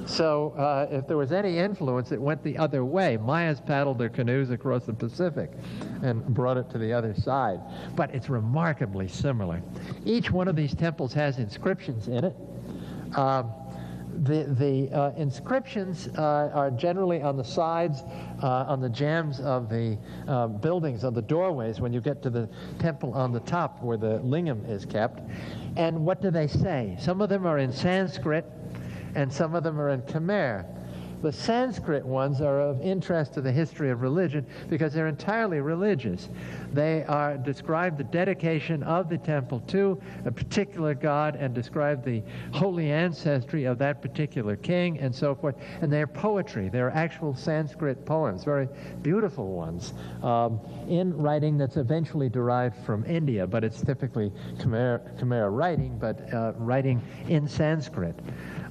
So if there was any influence, it went the other way. Mayas paddled their canoes across the Pacific and brought it to the other side. But it's remarkably similar. Each one of these temples has inscriptions in it. The inscriptions are generally on the sides, on the jambs of the buildings, of the doorways, when you get to the temple on the top where the lingam is kept. And what do they say? Some of them are in Sanskrit, and some of them are in Khmer. The Sanskrit ones are of interest to the history of religion because they're entirely religious. They describe the dedication of the temple to a particular god and describe the holy ancestry of that particular king and so forth. And they're poetry. They're actual Sanskrit poems, very beautiful ones, in writing that's eventually derived from India, but it's typically Khmer writing, but writing in Sanskrit.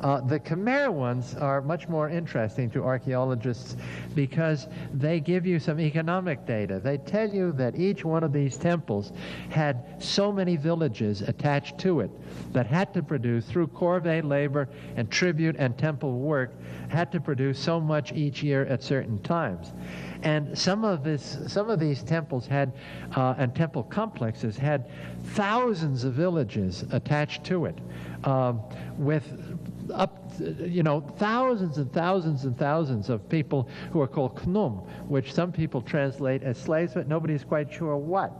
The Khmer ones are much more interesting to archaeologists because they give you some economic data. They tell you that each one of these temples had so many villages attached to it that had to produce, through corvée labor and tribute and temple work, had to produce so much each year at certain times. And some of these temples had, and temple complexes had thousands of villages attached to it, with thousands and thousands and thousands of people who are called knum, which some people translate as slaves, but nobody's quite sure what.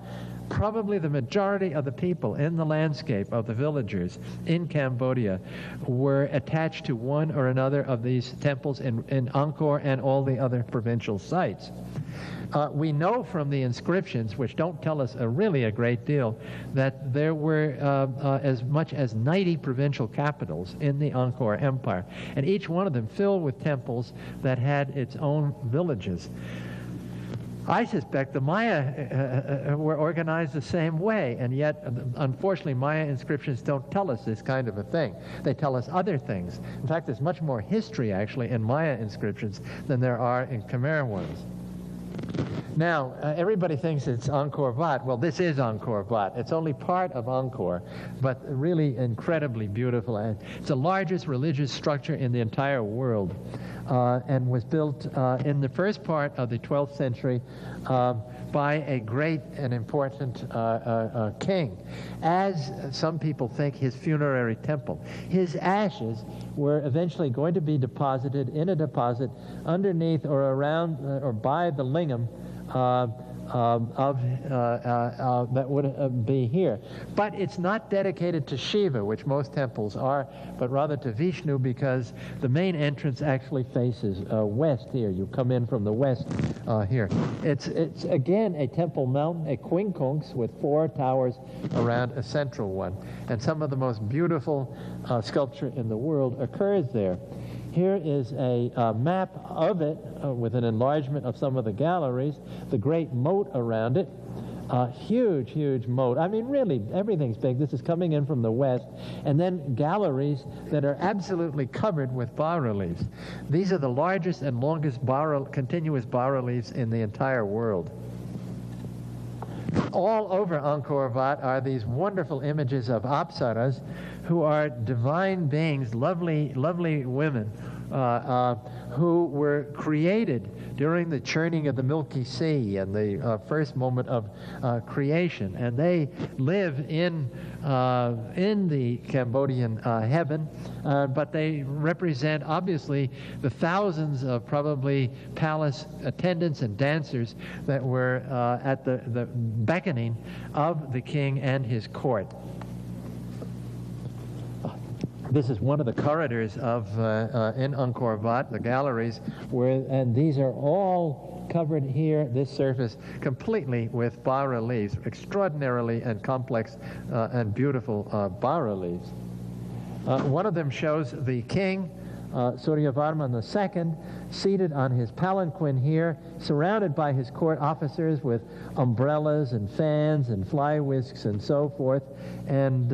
Probably the majority of the people in the landscape of the villagers in Cambodia were attached to one or another of these temples in Angkor and all the other provincial sites. We know from the inscriptions, which don't tell us really a great deal, that there were as much as 90 provincial capitals in the Angkor Empire, and each one of them filled with temples that had its own villages. I suspect the Maya were organized the same way, and yet, unfortunately, Maya inscriptions don't tell us this kind of a thing. They tell us other things. In fact, there's much more history, actually, in Maya inscriptions than there are in Khmer ones. Now, everybody thinks it's Angkor Wat. Well, this is Angkor Wat. It's only part of Angkor, but really incredibly beautiful. It's the largest religious structure in the entire world, and was built in the first part of the 12th century by a great and important king. As some people think, his funerary temple. His ashes were eventually going to be deposited in a deposit underneath or around or by the lingam that would be here. But it's not dedicated to Shiva, which most temples are, but rather to Vishnu, because the main entrance actually faces west here. You come in from the west here. It's again a temple mountain, a quincunx with 4 towers around a central one. And some of the most beautiful sculpture in the world occurs there. Here is a map of it with an enlargement of some of the galleries, the great moat around it. Huge, huge moat. I mean, really, everything's big. This is coming in from the west. And then galleries that are absolutely covered with bas-reliefs. These are the largest and longest continuous bas-reliefs in the entire world. All over Angkor Wat are these wonderful images of apsaras, who are divine beings, lovely, lovely women, who were created during the churning of the Milky Sea and the first moment of creation. And they live in the Cambodian heaven, but they represent, obviously, the thousands of probably palace attendants and dancers that were at the beckoning of the king and his court. This is one of the corridors of in Angkor Wat, the galleries, and these are all covered here, this surface, completely with bas-reliefs, extraordinarily and complex and beautiful bas-reliefs. One of them shows the king, Suryavarman II, seated on his palanquin here, surrounded by his court officers with umbrellas and fans and fly whisks and so forth. And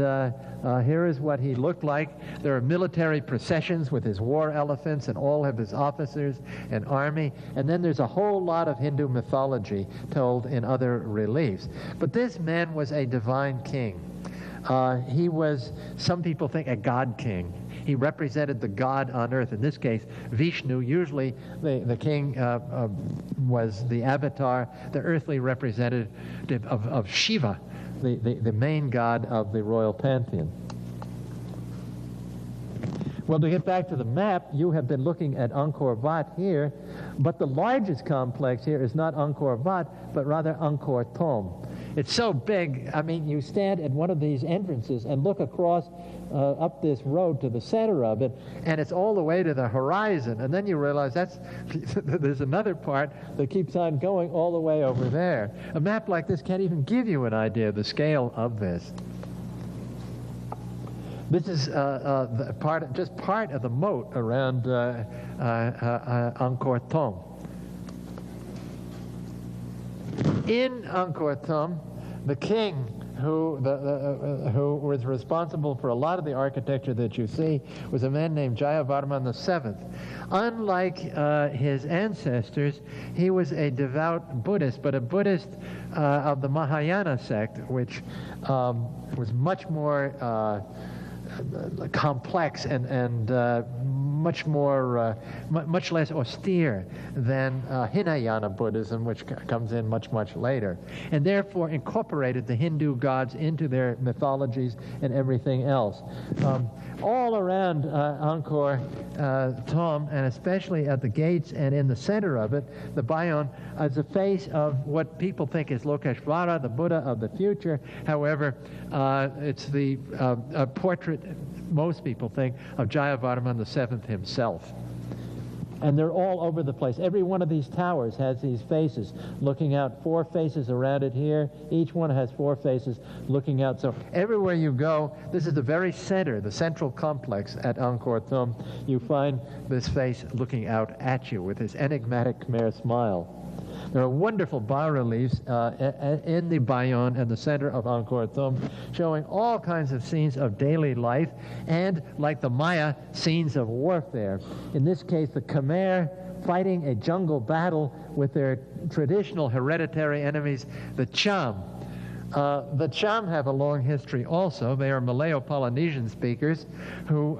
here is what he looked like. There are military processions with his war elephants and all of his officers and army. And then there's a whole lot of Hindu mythology told in other reliefs. But this man was a divine king. He was, some people think, a god king. He represented the god on earth. In this case, Vishnu. Usually the king was the avatar, the earthly representative of Shiva, the main god of the royal pantheon. Well, to get back to the map, you have been looking at Angkor Wat here, but the largest complex here is not Angkor Wat, but rather Angkor Thom. It's so big, I mean, you stand at one of these entrances and look across up this road to the center of it, and it's all the way to the horizon, and then you realize there's another part that keeps on going all the way over there. A map like this can't even give you an idea of the scale of this. This is just part of the moat around Angkor Thom. In Angkor Thom, the king who was responsible for a lot of the architecture that you see was a man named Jayavarman VII. Unlike his ancestors, he was a devout Buddhist, but a Buddhist of the Mahayana sect, which was much more complex and much more, much less austere than Hinayana Buddhism, which comes in much, much later, and therefore incorporated the Hindu gods into their mythologies and everything else. All around Angkor Thom, and especially at the gates and in the center of it, the Bayon is a face of what people think is Lokeshvara, the Buddha of the future. However, it's the portrait, most people think, of Jayavarman VII himself. And they're all over the place. Every one of these towers has these faces looking out, 4 faces around it here. Each one has 4 faces looking out. So everywhere you go, this is the very center, the central complex at Angkor Thom. You find this face looking out at you with his enigmatic Khmer smile. There are wonderful bas-reliefs in the Bayon and the center of Angkor Thom, showing all kinds of scenes of daily life and, like the Maya, scenes of warfare. In this case, the Khmer fighting a jungle battle with their traditional hereditary enemies, the Cham. The Cham have a long history also. They are Malayo-Polynesian speakers who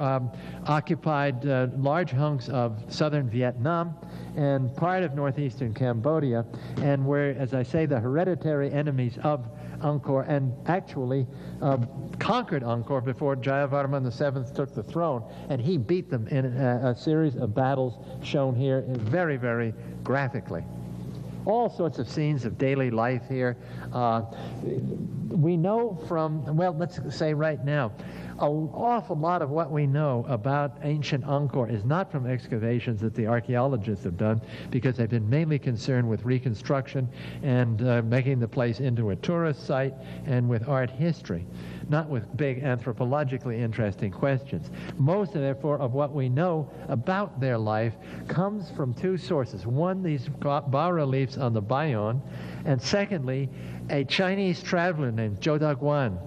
occupied large hunks of southern Vietnam and part of northeastern Cambodia, and were, as I say, the hereditary enemies of Angkor, and actually conquered Angkor before Jayavarman VII took the throne, and he beat them in a series of battles shown here very, very graphically. All sorts of scenes of daily life here. We know from, well, let's say right now, an awful lot of what we know about ancient Angkor is not from excavations that the archaeologists have done, because they've been mainly concerned with reconstruction and making the place into a tourist site and with art history, not with big anthropologically interesting questions. Most, therefore, of what we know about their life comes from two sources. One, these bas-reliefs on the Bayon, and secondly, a Chinese traveler named Zhou Daguan,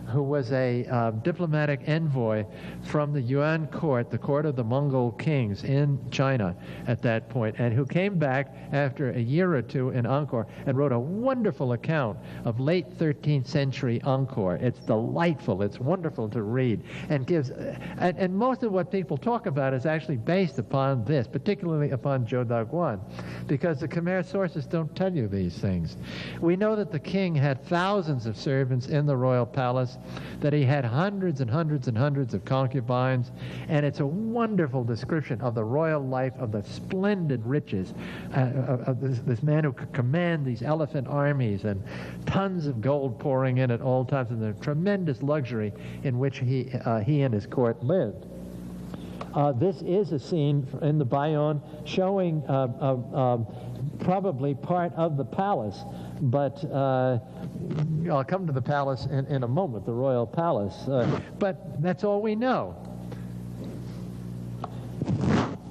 who was a diplomatic envoy from the Yuan court, the court of the Mongol kings in China at that point, and who came back after a year or two in Angkor and wrote a wonderful account of late 13th century Angkor. It's delightful, it's wonderful to read, and gives, and most of what people talk about is actually based upon this, particularly upon Zhou Daguan, because the Khmer sources don't tell you these things. We know that the king had thousands of servants in the royal palace, that he had hundreds and hundreds and hundreds of concubines, and it's a wonderful description of the royal life, of the splendid riches of this man who could command these elephant armies and tons of gold pouring in at all times, and the tremendous luxury in which he and his court lived. This is a scene in the Bayon showing probably part of the palace, but I'll come to the palace in a moment, the royal palace, but that's all we know.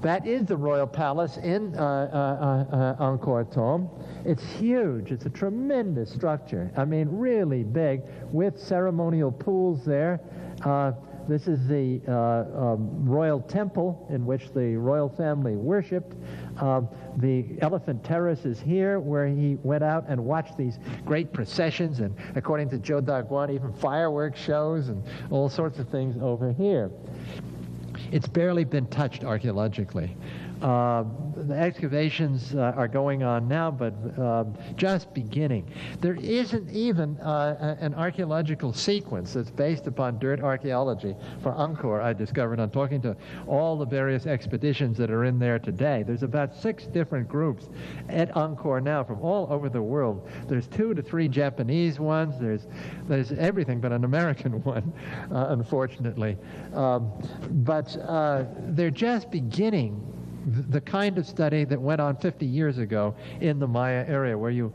That is the royal palace in Angkor Thom. It's huge. It's a tremendous structure. I mean, really big, with ceremonial pools there. This is the royal temple in which the royal family worshipped. The elephant terrace is here, where he went out and watched these great processions, and according to Zhou Daguan, even fireworks shows and all sorts of things over here. It's barely been touched archaeologically. The excavations are going on now, but just beginning. There isn't even an archaeological sequence that's based upon dirt archaeology for Angkor, I discovered on talking to all the various expeditions that are in there today. There's about 6 different groups at Angkor now from all over the world. There's 2 to 3 Japanese ones. There's everything but an American one, unfortunately. But they're just beginning the kind of study that went on 50 years ago in the Maya area, where you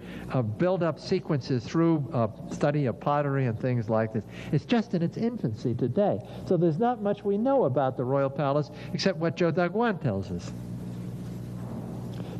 build up sequences through study of pottery and things like this. It's just in its infancy today. So there's not much we know about the royal palace except what Zhou Daguan tells us.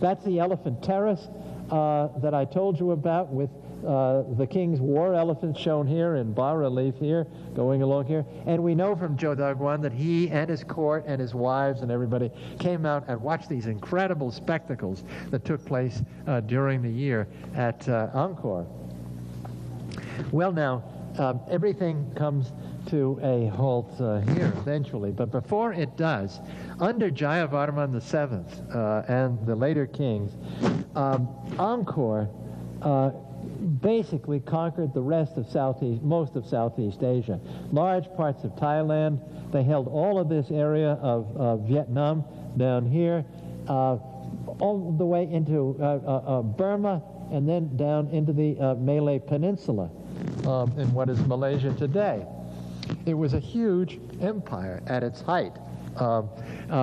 That's the elephant terrace that I told you about, with the king's war elephant shown here in bas-relief here, going along here. And we know from Zhou Daguan that he and his court and his wives and everybody came out and watched these incredible spectacles that took place during the year at Angkor. Well, now, everything comes to a halt here eventually. But before it does, under Jayavarman VII and the later kings, Angkor basically conquered the rest of most of Southeast Asia. Large parts of Thailand. They held all of this area of Vietnam down here, all the way into Burma, and then down into the Malay Peninsula in what is Malaysia today. It was a huge empire at its height,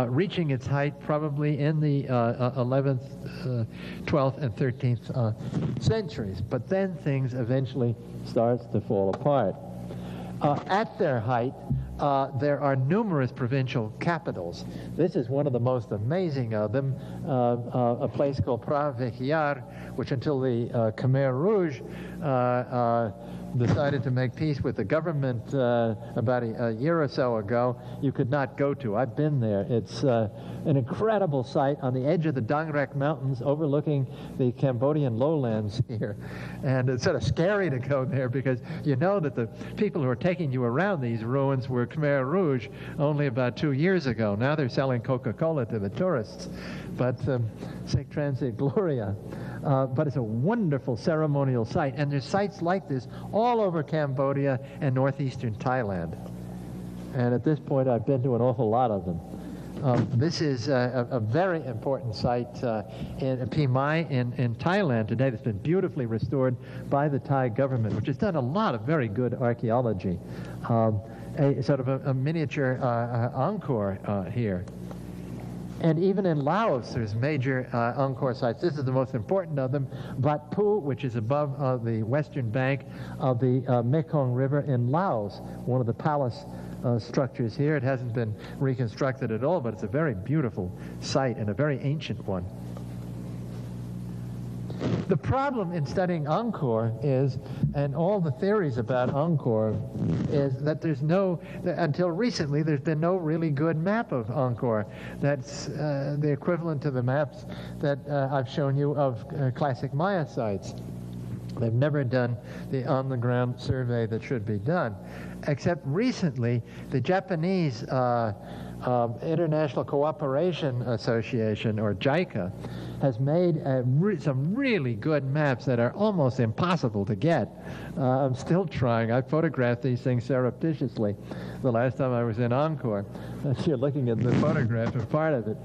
reaching its height probably in the 11th, 12th, and 13th centuries. But then things eventually starts to fall apart. At their height, there are numerous provincial capitals. This is one of the most amazing of them, a place called Prat-Véquiar, which until the Khmer Rouge decided to make peace with the government about a year or so ago, you could not go to. I've been there. It's an incredible site on the edge of the Dang Rec Mountains overlooking the Cambodian lowlands here. And it's sort of scary to go there because you know that the people who are taking you around these ruins were Khmer Rouge only about 2 years ago. Now they're selling Coca-Cola to the tourists. But sic transit gloria. But it's a wonderful ceremonial site. And there's sites like this all over Cambodia and northeastern Thailand. And at this point, I've been to an awful lot of them. This is a very important site in Pi Mai in Thailand today that's been beautifully restored by the Thai government, which has done a lot of very good archaeology. A sort of a miniature Angkor here. And even in Laos, there's major Angkor sites. This is the most important of them. Wat Phu, which is above the western bank of the Mekong River in Laos, one of the palace structures here. It hasn't been reconstructed at all, but it's a very beautiful site and a very ancient one. The problem in studying Angkor is, and all the theories about Angkor, is that there's no, until recently, there's been no really good map of Angkor. That's the equivalent to the maps that I've shown you of classic Maya sites. They've never done the on-the-ground survey that should be done. Except recently, the Japanese International Cooperation Association, or JICA, has made some really good maps that are almost impossible to get. I'm still trying. I photographed these things surreptitiously the last time I was in Angkor. You're looking at the photograph of part of it.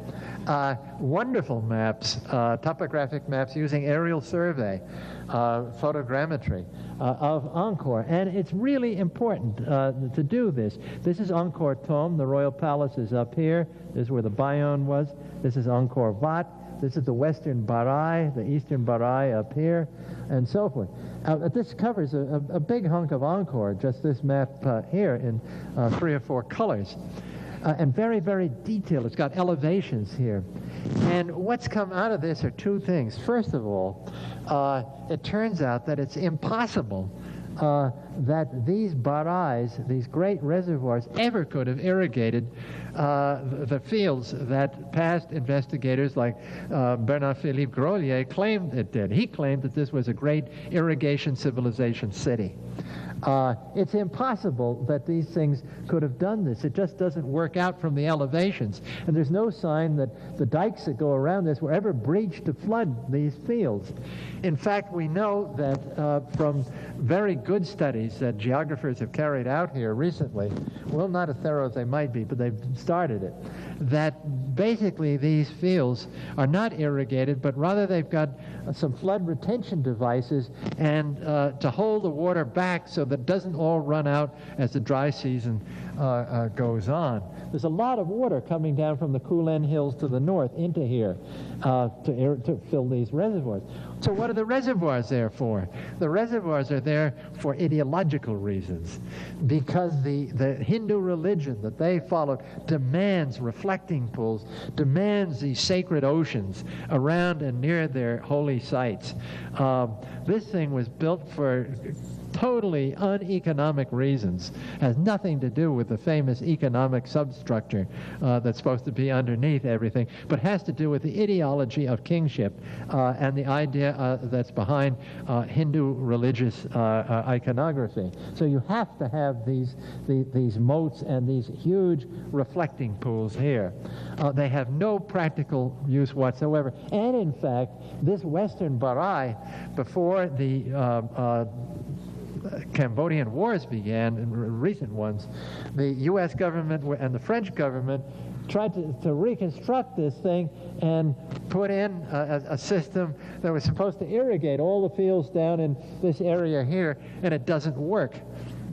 Wonderful maps, topographic maps using aerial survey, photogrammetry of Angkor. And it's really important to do this. This is Angkor Thom. The royal palace is up here. This is where the Bayonne was. This is Angkor Wat. This is the western Barai, the eastern Barai up here, and so forth. This covers a big hunk of Angkor, just this map here in 3 or 4 colors. And very, very detailed. It's got elevations here. And what's come out of this are 2 things. First of all, it turns out that it's impossible that these barais, these great reservoirs, ever could have irrigated the fields that past investigators like Bernard-Philippe Grolier claimed it did. He claimed that this was a great irrigation civilization city. It's impossible that these things could have done this. It just doesn't work out from the elevations. And there's no sign that the dikes that go around this were ever breached to flood these fields. In fact, we know that from very good studies that geographers have carried out here recently, well, not as thorough as they might be, but they've started it, that basically these fields are not irrigated, but rather they've got some flood retention devices and to hold the water back so that it doesn't all run out as the dry season goes on. There's a lot of water coming down from the Kulen Hills to the north into here to fill these reservoirs. So what are the reservoirs there for? The reservoirs are there for ideological reasons, because the Hindu religion that they followed demands reflecting pools, demands these sacred oceans around and near their holy sites. This thing was built for totally uneconomic reasons, has nothing to do with the famous economic substructure that's supposed to be underneath everything, but has to do with the ideology of kingship and the idea that's behind Hindu religious iconography. So you have to have these moats and these huge reflecting pools here. They have no practical use whatsoever. And in fact, this western Barai, before the Cambodian wars began, and recent ones, the U.S. government and the French government tried to reconstruct this thing and put in a system that was supposed to irrigate all the fields down in this area here, and it doesn't work.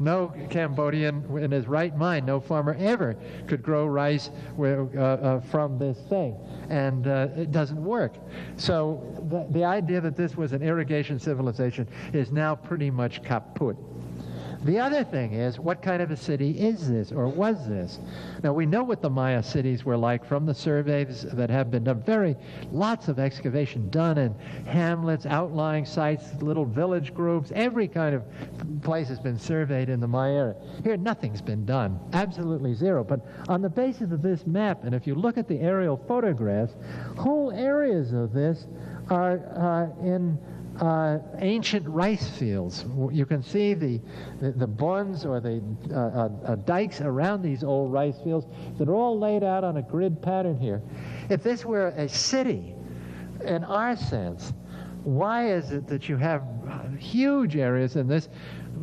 No Cambodian in his right mind, no farmer ever could grow rice from this thing. And it doesn't work. So the idea that this was an irrigation civilization is now pretty much kaput. The other thing is, what kind of a city is this, or was this? Now, we know what the Maya cities were like from the surveys that have been done. Lots of excavation done in hamlets, outlying sites, little village groups. Every kind of place has been surveyed in the Maya area. Here, nothing's been done. Absolutely zero. But on the basis of this map, and if you look at the aerial photographs, whole areas of this are in ancient rice fields. You can see the bunds or the dikes around these old rice fields that are all laid out on a grid pattern here. If this were a city, in our sense, why is it that you have huge areas in this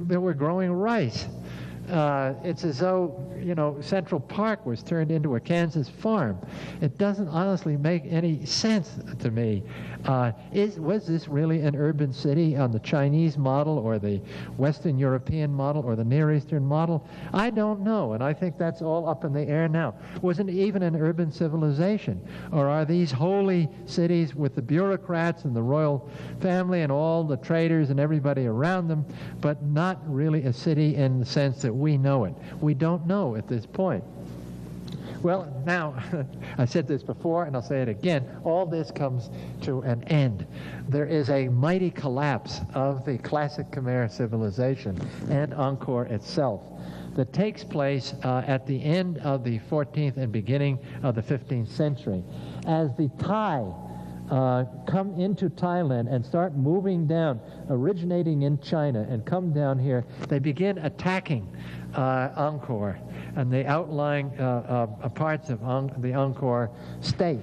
that were growing rice? It's as though, Central Park was turned into a Kansas farm. It doesn't honestly make any sense to me. Was this really an urban city on the Chinese model or the Western European model or the Near Eastern model? I don't know, and I think that's all up in the air now. Wasn't it even an urban civilization? Or are these holy cities with the bureaucrats and the royal family and all the traders and everybody around them, but not really a city in the sense that we know it? We don't know at this point. Well, now, I said this before, and I'll say it again, all this comes to an end. There is a mighty collapse of the classic Khmer civilization and Angkor itself that takes place at the end of the 14th and beginning of the 15th century. As the Thai come into Thailand and start moving down, originating in China, and come down here, they begin attacking Angkor and the outlying parts of the Angkor state,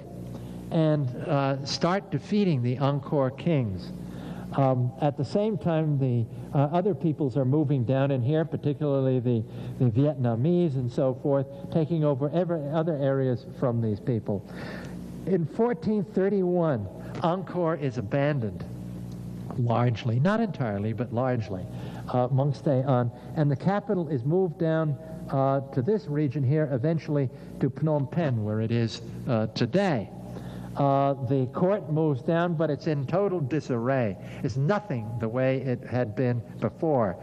and start defeating the Angkor kings. At the same time, the other peoples are moving down in here, particularly the Vietnamese and so forth, taking over other areas from these people. In 1431, Angkor is abandoned, largely, not entirely, but largely. Monks stay on, and the capital is moved down to this region here, eventually to Phnom Penh, where it is today. The court moves down, but it's in total disarray. It's nothing the way it had been before.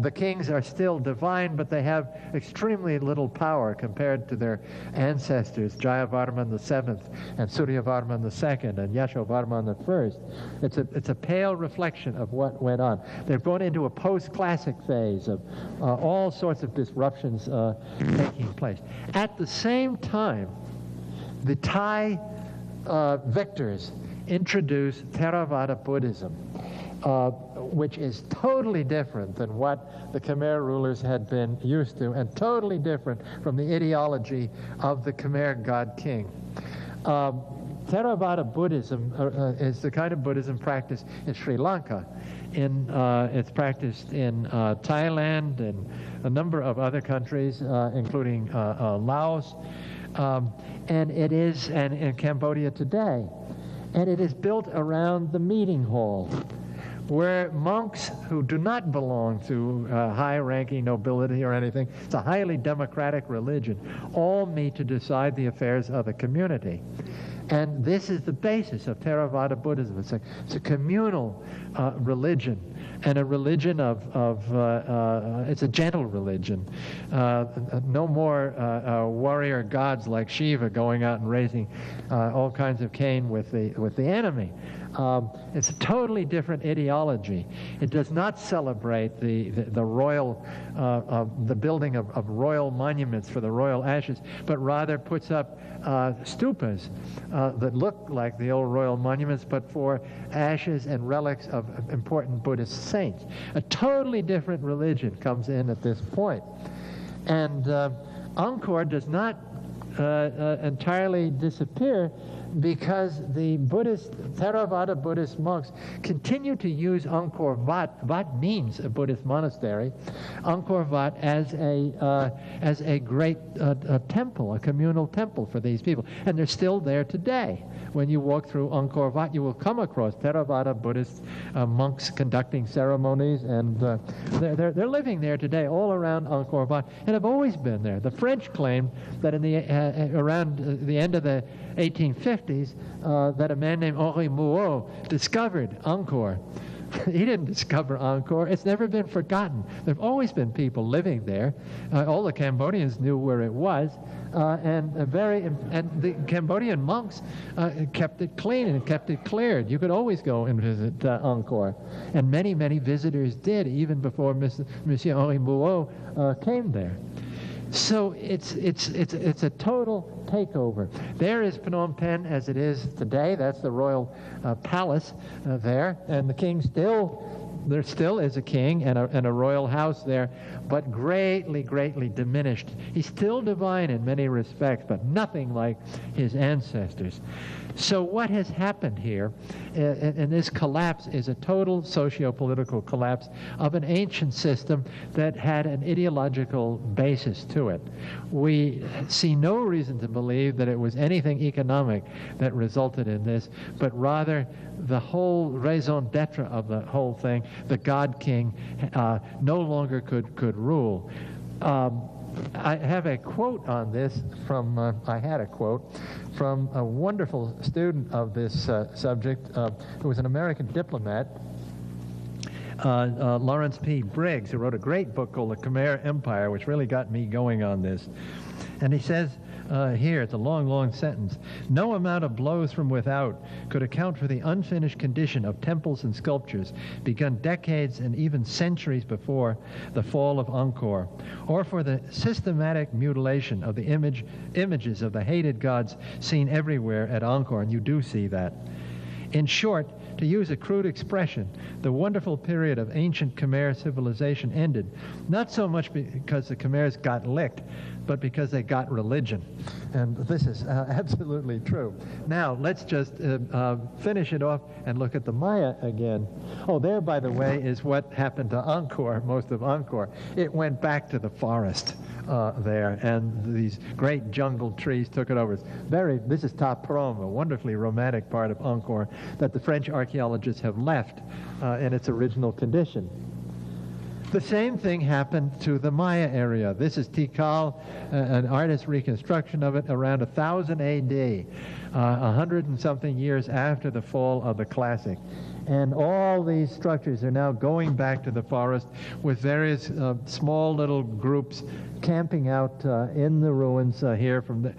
The kings are still divine, but they have extremely little power compared to their ancestors, Jayavarman VII and Suryavarman II and Yashovarman I. It's a pale reflection of what went on. They've gone into a post-classic phase of all sorts of disruptions taking place. At the same time, the Thai victors introduce Theravada Buddhism, which is totally different than what the Khmer rulers had been used to, and totally different from the ideology of the Khmer god-king. Theravada Buddhism is the kind of Buddhism practiced in Sri Lanka. It's practiced in Thailand and a number of other countries, including Laos. And it is in Cambodia today. And it is built around the meeting hall, where monks who do not belong to high-ranking nobility or anything, it's a highly democratic religion, all meet to decide the affairs of the community. And this is the basis of Theravada Buddhism. It's a communal religion, and a religion it's a gentle religion. No more warrior gods like Shiva going out and raising all kinds of Cain with the enemy. It's a totally different ideology. It does not celebrate the royal, the building of royal monuments for the royal ashes, but rather puts up stupas that look like the old royal monuments, but for ashes and relics of important Buddhist saints. A totally different religion comes in at this point. And Angkor does not entirely disappear, because the Theravada Buddhist monks continue to use Angkor Wat. Wat means a Buddhist monastery. Angkor Wat as a great temple, a communal temple for these people, and they're still there today. When you walk through Angkor Wat, you will come across Theravada Buddhist monks conducting ceremonies, and they're living there today, all around Angkor Wat, and have always been there. The French claimed that around the end of the 1850s, that a man named Henri Mouot discovered Angkor He didn't discover Angkor. It's never been forgotten. There have always been people living there. All the Cambodians knew where it was, and the Cambodian monks kept it clean and kept it cleared. You could always go and visit Angkor, and many, many visitors did, even before Monsieur Henri Mouot came there. So it's a total takeover. There is Phnom Penh as it is today. That's the royal palace there, and the king there still is a king and a royal house there, but greatly, greatly diminished. He's still divine in many respects, but nothing like his ancestors. So what has happened here in this collapse is a total socio-political collapse of an ancient system that had an ideological basis to it. We see no reason to believe that it was anything economic that resulted in this, but rather the whole raison d'etre of the whole thing, the God King, no longer could rule. I have a quote on this from, I had a quote from a wonderful student of this subject who was an American diplomat, Lawrence P. Briggs, who wrote a great book called The Khmer Empire, which really got me going on this. And he says here, it's a long, long sentence, "No amount of blows from without could account for the unfinished condition of temples and sculptures begun decades and even centuries before the fall of Angkor, or for the systematic mutilation of the images of the hated gods seen everywhere at Angkor," and you do see that. In short, to use a crude expression, the wonderful period of ancient Khmer civilization ended, not so much because the Khmers got licked, but because they got religion. And this is absolutely true. Now, let's just finish it off and look at the Maya again. Oh, there, by the way, is what happened to Angkor, most of Angkor. It went back to the forest there, and these great jungle trees took it over. This is Ta Prohm, a wonderfully romantic part of Angkor that the French archaeologists have left in its original condition. The same thing happened to the Maya area. This is Tikal, an artist's reconstruction of it around 1000 AD, 100 and something years after the fall of the Classic. And all these structures are now going back to the forest with various small little groups camping out in the ruins here, from the,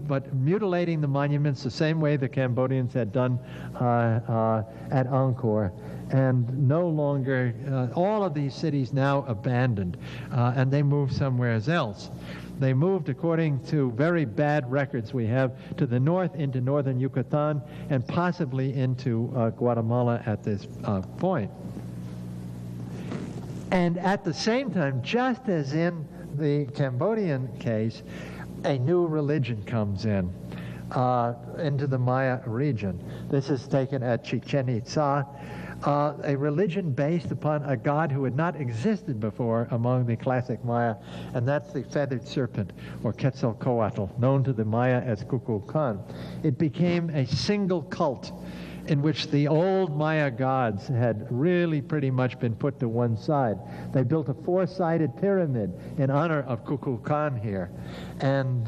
but mutilating the monuments the same way the Cambodians had done at Angkor. And no longer, all of these cities now abandoned, and they moved somewhere else. They moved, according to very bad records we have, to the north into northern Yucatan and possibly into Guatemala at this point. And at the same time, just as in the Cambodian case, a new religion comes in into the Maya region. This is taken at Chichen Itza. A religion based upon a god who had not existed before among the classic Maya, and that's the feathered serpent, or Quetzalcoatl, known to the Maya as Kukulkan. It became a single cult in which the old Maya gods had really pretty much been put to one side. They built a four-sided pyramid in honor of Kukulkan here. And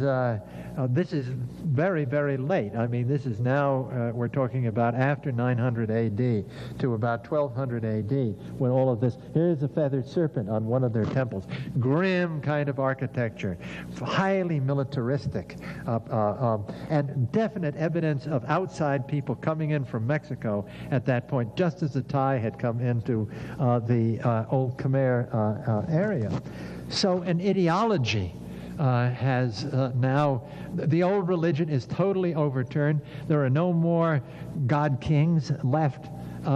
this is very, very late. I mean, this is now, we're talking about after 900 AD to about 1200 AD, when all of this, here's a feathered serpent on one of their temples. Grim kind of architecture, highly militaristic, and definite evidence of outside people coming in from Mexico at that point, just as the Thai had come into the old Khmer area. So an ideology has now, the old religion is totally overturned. There are no more god kings left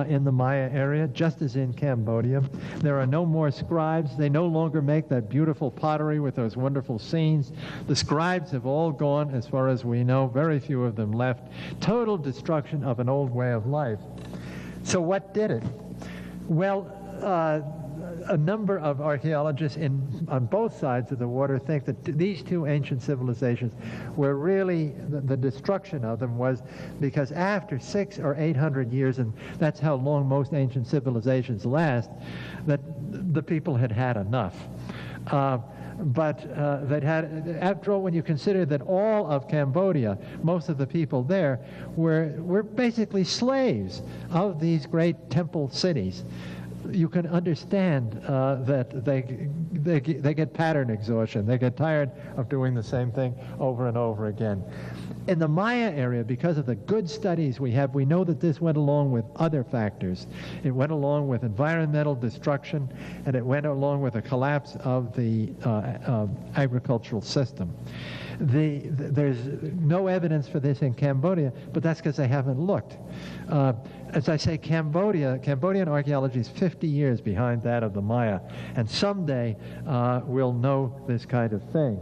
in the Maya area, just as in Cambodia. There are no more scribes. They no longer make that beautiful pottery with those wonderful scenes. The scribes have all gone, as far as we know, very few of them left. Total destruction of an old way of life. So what did it? Well, a number of archaeologists on both sides of the water think that these two ancient civilizations were really, the destruction of them was because after 600 or 800 years, and that's how long most ancient civilizations last, that the people had had enough. but that had, after all, when you consider that all of Cambodia, most of the people there were basically slaves of these great temple cities, you can understand that they get pattern exhaustion. They get tired of doing the same thing over and over again. In the Maya area, because of the good studies we have, we know that this went along with other factors. It went along with environmental destruction, and it went along with a collapse of the agricultural system. There's no evidence for this in Cambodia, but that's because they haven't looked. As I say, Cambodian archaeology is 50 years behind that of the Maya, and someday we'll know this kind of thing.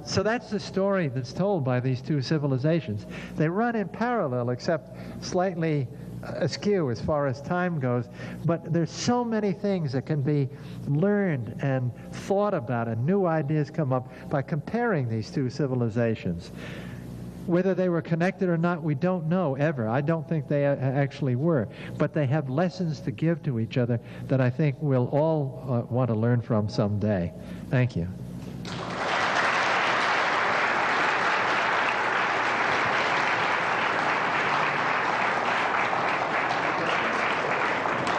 So that's the story that's told by these two civilizations. They run in parallel, except slightly askew as far as time goes, but there's so many things that can be learned and thought about, and new ideas come up by comparing these two civilizations. Whether they were connected or not, we don't know ever. I don't think they actually were, but they have lessons to give to each other that I think we'll all want to learn from someday. Thank you.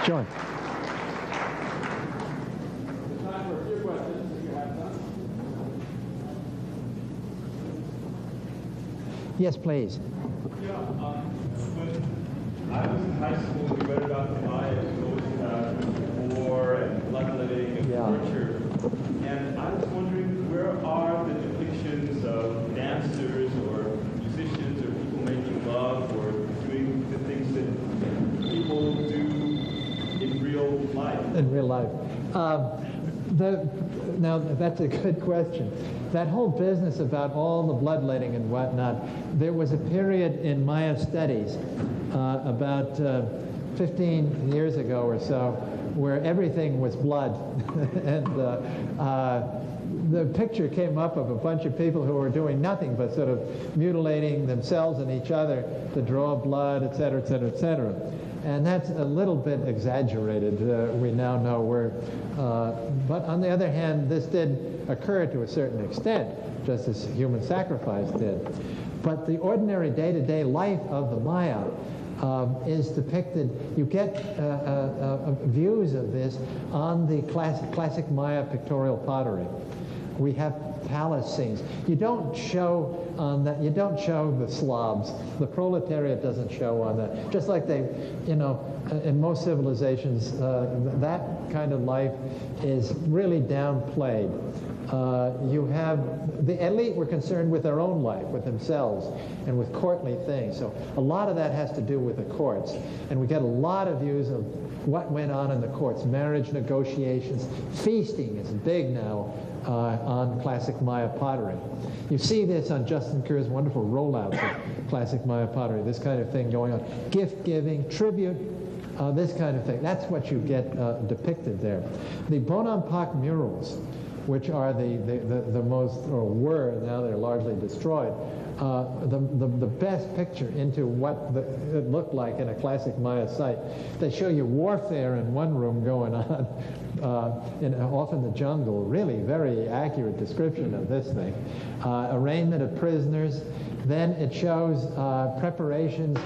John. Time for a few questions, if you have some. Yes, please. Yeah, when I was in high school, we read about the Maya, war and bloodletting and torture. And I was wondering, where are the depictions of dancers or musicians or people making love or doing the things that people do in real life? In real life. Now, that's a good question. That whole business about all the bloodletting and whatnot, there was a period in Maya studies about 15 years ago or so where everything was blood. And the picture came up of a bunch of people who were doing nothing but sort of mutilating themselves and each other to draw blood, et cetera, et cetera, et cetera. And that's a little bit exaggerated, we now know. But on the other hand, this did occur to a certain extent, just as human sacrifice did. But the ordinary day-to-day life of the Maya is depicted. You get views of this on the classic Maya pictorial pottery. We have palace scenes. You don't show on that. You don't show the Slavs. The proletariat doesn't show on that. Just like they, in most civilizations, that kind of life is really downplayed. You have the elite were concerned with their own life, with themselves, and with courtly things. So a lot of that has to do with the courts, and we get a lot of views of what went on in the courts: marriage negotiations, feasting is big now. On classic Maya pottery. You see this on Justin Kerr's wonderful rollouts of classic Maya pottery, this kind of thing going on. Gift giving, tribute, this kind of thing. That's what you get depicted there. The Bonampak murals, which are the most, or were, now they're largely destroyed, the best picture into what it looked like in a classic Maya site. They show you warfare in one room going on, off in the jungle, really very accurate description of this thing. Arraignment of prisoners. Then it shows preparations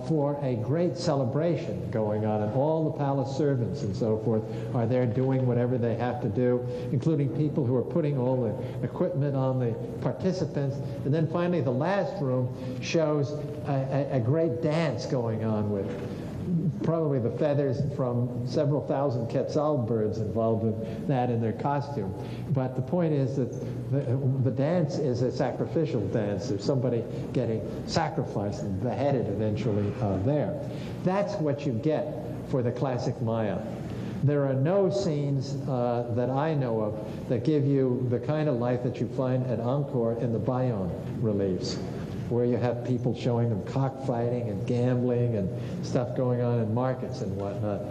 for a great celebration going on, and all the palace servants and so forth are there doing whatever they have to do, including people who are putting all the equipment on the participants. And then finally the last room shows a great dance going on with probably the feathers from several thousand quetzal birds involved in that in their costume. But the point is that the dance is a sacrificial dance. There's somebody getting sacrificed and beheaded eventually there. That's what you get for the classic Maya. There are no scenes that I know of that give you the kind of life that you find at Angkor in the Bayon reliefs, where you have people showing them cockfighting and gambling and stuff going on in markets and whatnot.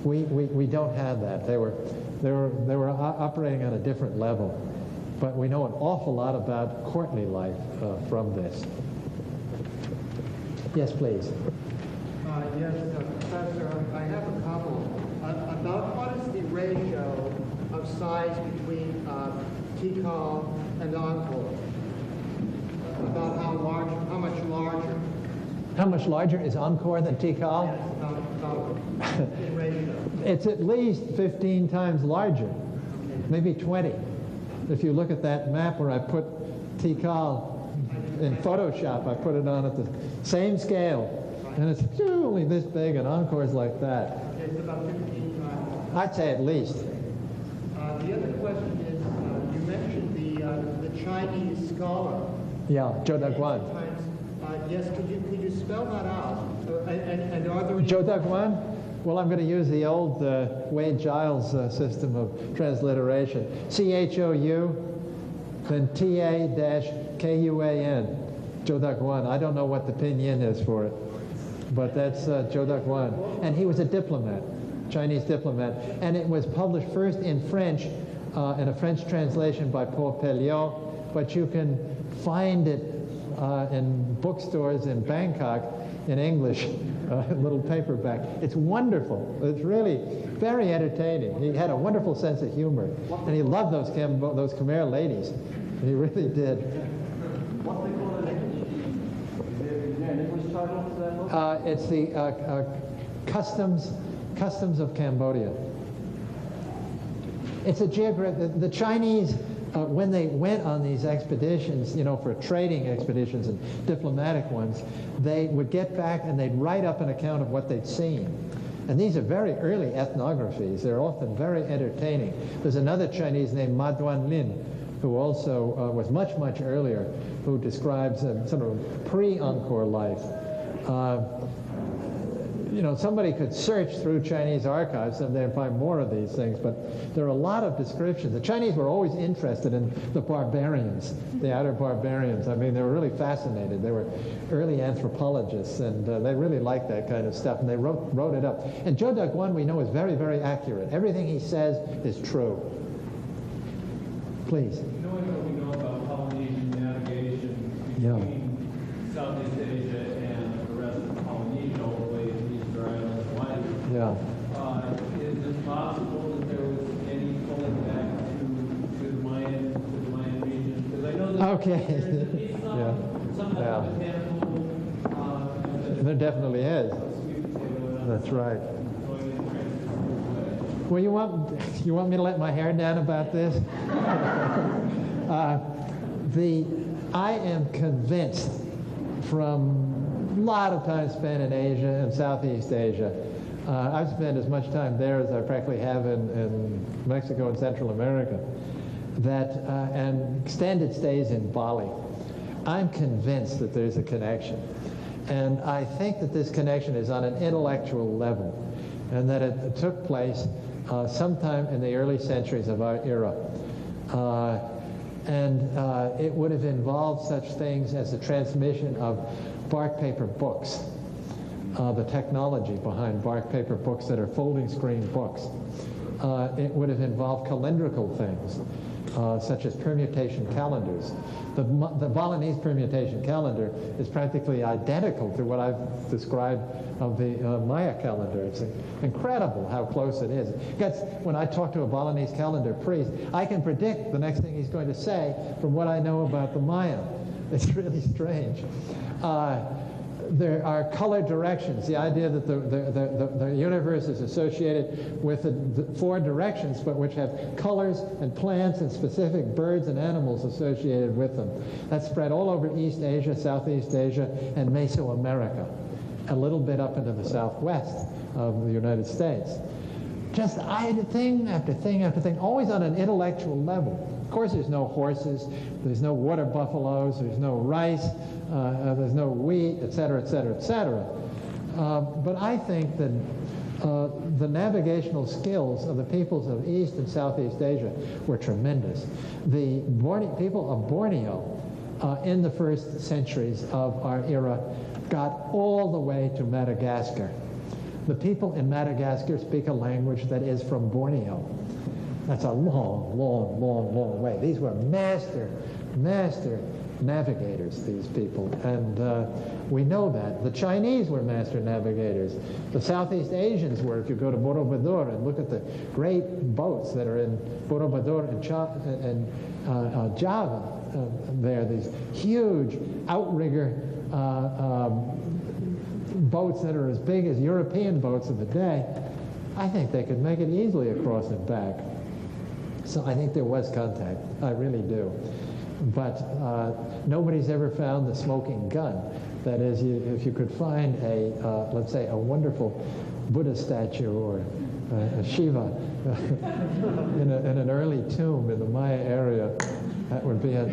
We don't have that. They were operating on a different level. But we know an awful lot about courtly life from this. Yes, please. Yes, Professor, I have a couple. About what is the ratio of the size between Tikal and Angkor? About how much larger? How much larger is Angkor than Tikal? Yes, about in ratio. It's at least 15 times larger, maybe 20. If you look at that map where I put Tikal in Photoshop, I put it on at the same scale, and it's only this big, and Angkor's like that. It's about 15 times. I'd say at least. The other question is, you mentioned the Chinese scholar. Yeah, Zhou Daguan. Yes, could you spell that out? And are there any... Zhou Daguan? Well, I'm going to use the old Wade Giles system of transliteration. C-H-O-U, then T-A-K-U-A-N. Zhou Daguan. I don't know what the pinyin is for it, but that's Zhou Daguan. And he was a diplomat, Chinese diplomat. And it was published first in French, in a French translation by Paul Pelliot, but you can find it in bookstores in Bangkok in English, little paperback. It's wonderful. It's really very entertaining. He had a wonderful sense of humor, and he loved those Khmer ladies. He really did. What they call it in English? Is there an English title to that book? It's the Customs of Cambodia. It's a the Chinese, when they went on these expeditions, for trading expeditions and diplomatic ones, they would get back and they'd write up an account of what they'd seen. And these are very early ethnographies. They're often very entertaining. There's another Chinese named Ma Duanlin, who also was much, much earlier, who describes a sort of pre-Angkor life. Somebody could search through Chinese archives someday and find more of these things, but there are a lot of descriptions. The Chinese were always interested in the barbarians, the outer barbarians. I mean, they were really fascinated. They were early anthropologists, and they really liked that kind of stuff, and they wrote it up. And Zhou Daguan, we know, is very, very accurate. Everything he says is true. Please. Knowing what we know about Polynesian navigation between Southeast Asia and the rest of Polynesia, all the way to Easter Island and Hawaii, is it possible that there was any pulling back to the Mayan region? Because I know that there's some botanical. There definitely is. That's right. Well, you want me to let my hair down about this? I am convinced from a lot of time spent in Asia and Southeast Asia. I've spent as much time there as I practically have in Mexico and Central America, and extended stays in Bali. I'm convinced that there's a connection. And I think that this connection is on an intellectual level, and that it took place sometime in the early centuries of our era. It would have involved such things as the transmission of bark paper books, the technology behind bark paper books that are folding screen books. It would have involved calendrical things, such as permutation calendars. The Balinese permutation calendar is practically identical to what I've described of the Maya calendar. It's incredible how close it is. When I talk to a Balinese calendar priest, I can predict the next thing he's going to say from what I know about the Maya. It's really strange. There are color directions, the idea that the universe is associated with the four directions, but which have colors and plants and specific birds and animals associated with them. That's spread all over East Asia, Southeast Asia, and Mesoamerica, a little bit up into the southwest of the United States. Just thing after thing after thing, always on an intellectual level. Of course, there's no horses, there's no water buffaloes, there's no rice, there's no wheat, etc., etc., etc. But I think that the navigational skills of the peoples of East and Southeast Asia were tremendous. The people of Borneo in the first centuries of our era got all the way to Madagascar. The people in Madagascar speak a language that is from Borneo. That's a long, long, long, long way. These were master navigators, these people, and we know that. The Chinese were master navigators. The Southeast Asians were, if you go to Borobudur and look at the great boats that are in Borobudur and Java, there, these huge outrigger boats that are as big as European boats of the day. I think they could make it easily across and back. So I think there was contact. I really do. But nobody's ever found the smoking gun. That is, if you could find a, let's say, a wonderful Buddha statue or a Shiva in an early tomb in the Maya area, that would be a...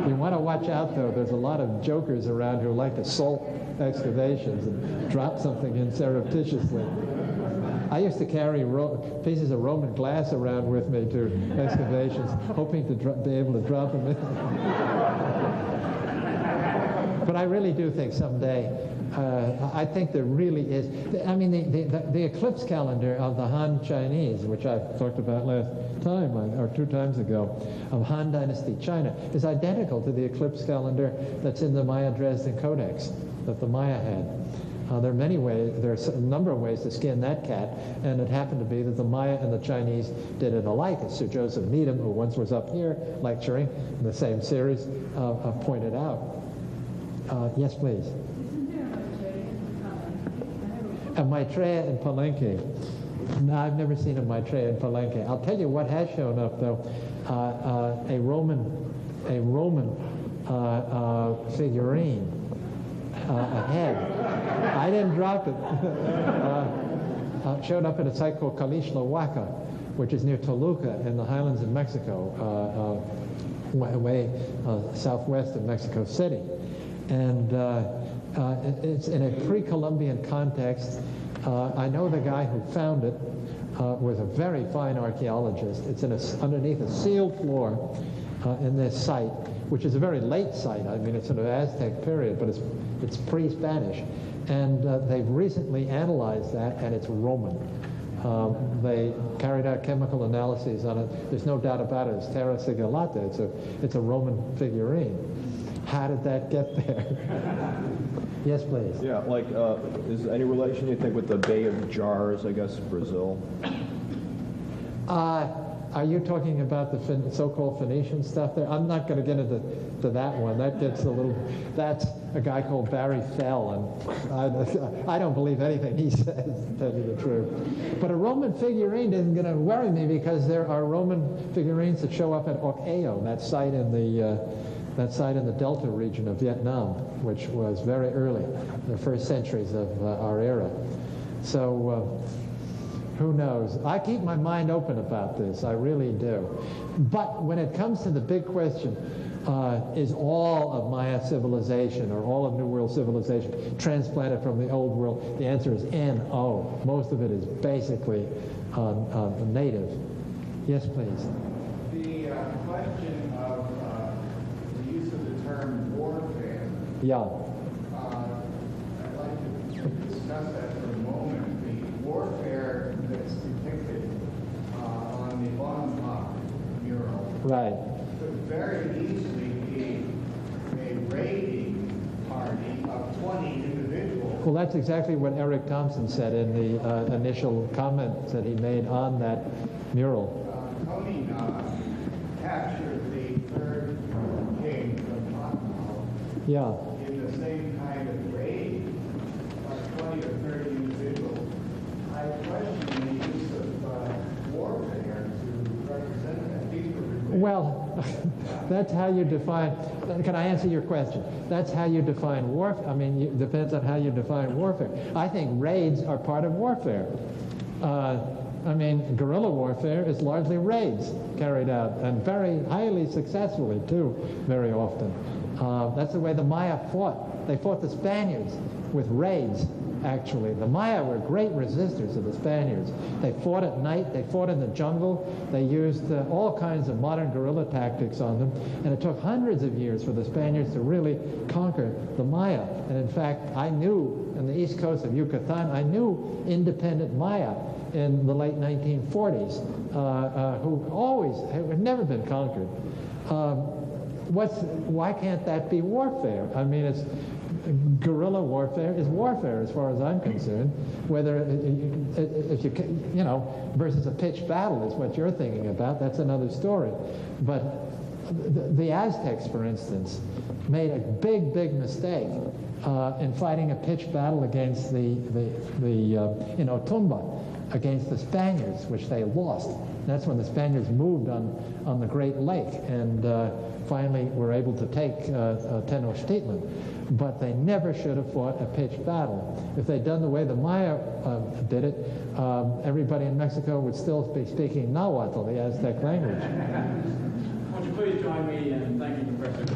You want to watch out, though. There's a lot of jokers around who like to salt excavations and drop something in surreptitiously. I used to carry pieces of Roman glass around with me to excavations, hoping to be able to drop them in. But I really do think someday, I think there really is. I mean, the eclipse calendar of the Han Chinese, which I talked about last time, or 2 times ago, of Han Dynasty China, is identical to the eclipse calendar that's in the Maya Dresden Codex that the Maya had. There are many ways, there's a number of ways to skin that cat, and it happened to be that the Maya and the Chinese did it alike, as Sir Joseph Needham, who once was up here lecturing in the same series, pointed out. Yes, please. A Maitreya in Palenque. No, I've never seen a Maitreya in Palenque. I'll tell you what has shown up, though. A Roman figurine. A head. I didn't drop it. Showed up at a site called Calixtlahuaca, which is near Toluca in the highlands of Mexico, way southwest of Mexico City. And it's in a pre-Columbian context. I know the guy who found it was a very fine archaeologist. It's underneath a sealed floor in this site, which is a very late site. I mean, it's in the Aztec period, but it's pre-Spanish. And they've recently analyzed that, and it's Roman. They carried out chemical analyses on it. There's no doubt about it. It's terra sigillata. It's a Roman figurine. How did that get there? Yes, please. Yeah, like, is any relation, you think, with the Bay of Jars, I guess, Brazil? Are you talking about the so-called Phoenician stuff there? I'm not going to get into that one. That gets a little... That's a guy called Barry Fell, and I don't believe anything he says, to tell you the truth. But a Roman figurine isn't going to worry me, because there are Roman figurines that show up at Ocao, that site in the Delta region of Vietnam, which was very early, the first centuries of our era. So who knows? I keep my mind open about this, I really do. But when it comes to the big question, is all of Maya civilization or all of New World civilization transplanted from the Old World? The answer is no. Most of it is basically native. Yes, please. The question of the use of the term warfare. Yeah. I'd like to discuss that for a moment. The warfare that's depicted on the Bonhomme mural Right. could very easily be a raiding party of 20 individuals. Well, that's exactly what Eric Thompson said in the initial comments that he made on that mural. Tony captured the third king from Bonhomme. Yeah. In the same kind of raid, like 20 or 30 individuals. I question the use of warfare to represent that. These were Well, that's how you define... Can I answer your question? That's how you define warfare. I mean, it depends on how you define warfare. I think raids are part of warfare. I mean, guerrilla warfare is largely raids carried out, and very highly successfully, too, very often. That's the way the Maya fought. They fought the Spaniards with raids, actually. The Maya were great resistors of the Spaniards. They fought at night. They fought in the jungle. They used all kinds of modern guerrilla tactics on them, and it took hundreds of years for the Spaniards to really conquer the Maya. And in fact, I knew, on the east coast of Yucatan, I knew independent Maya in the late 1940s, who had never been conquered. why can't that be warfare? I mean, it's guerrilla warfare is warfare as far as I'm concerned. Whether if you know, versus a pitched battle is what you're thinking about, that's another story. But the Aztecs, for instance, made a big mistake in fighting a pitched battle against in Otumba against the Spaniards, which they lost. That's when the Spaniards moved on the Great Lake and finally were able to take Tenochtitlan. But they never should have fought a pitched battle. If they'd done the way the Maya did it, everybody in Mexico would still be speaking Nahuatl, the Aztec language. Won't you please join me in thanking Professor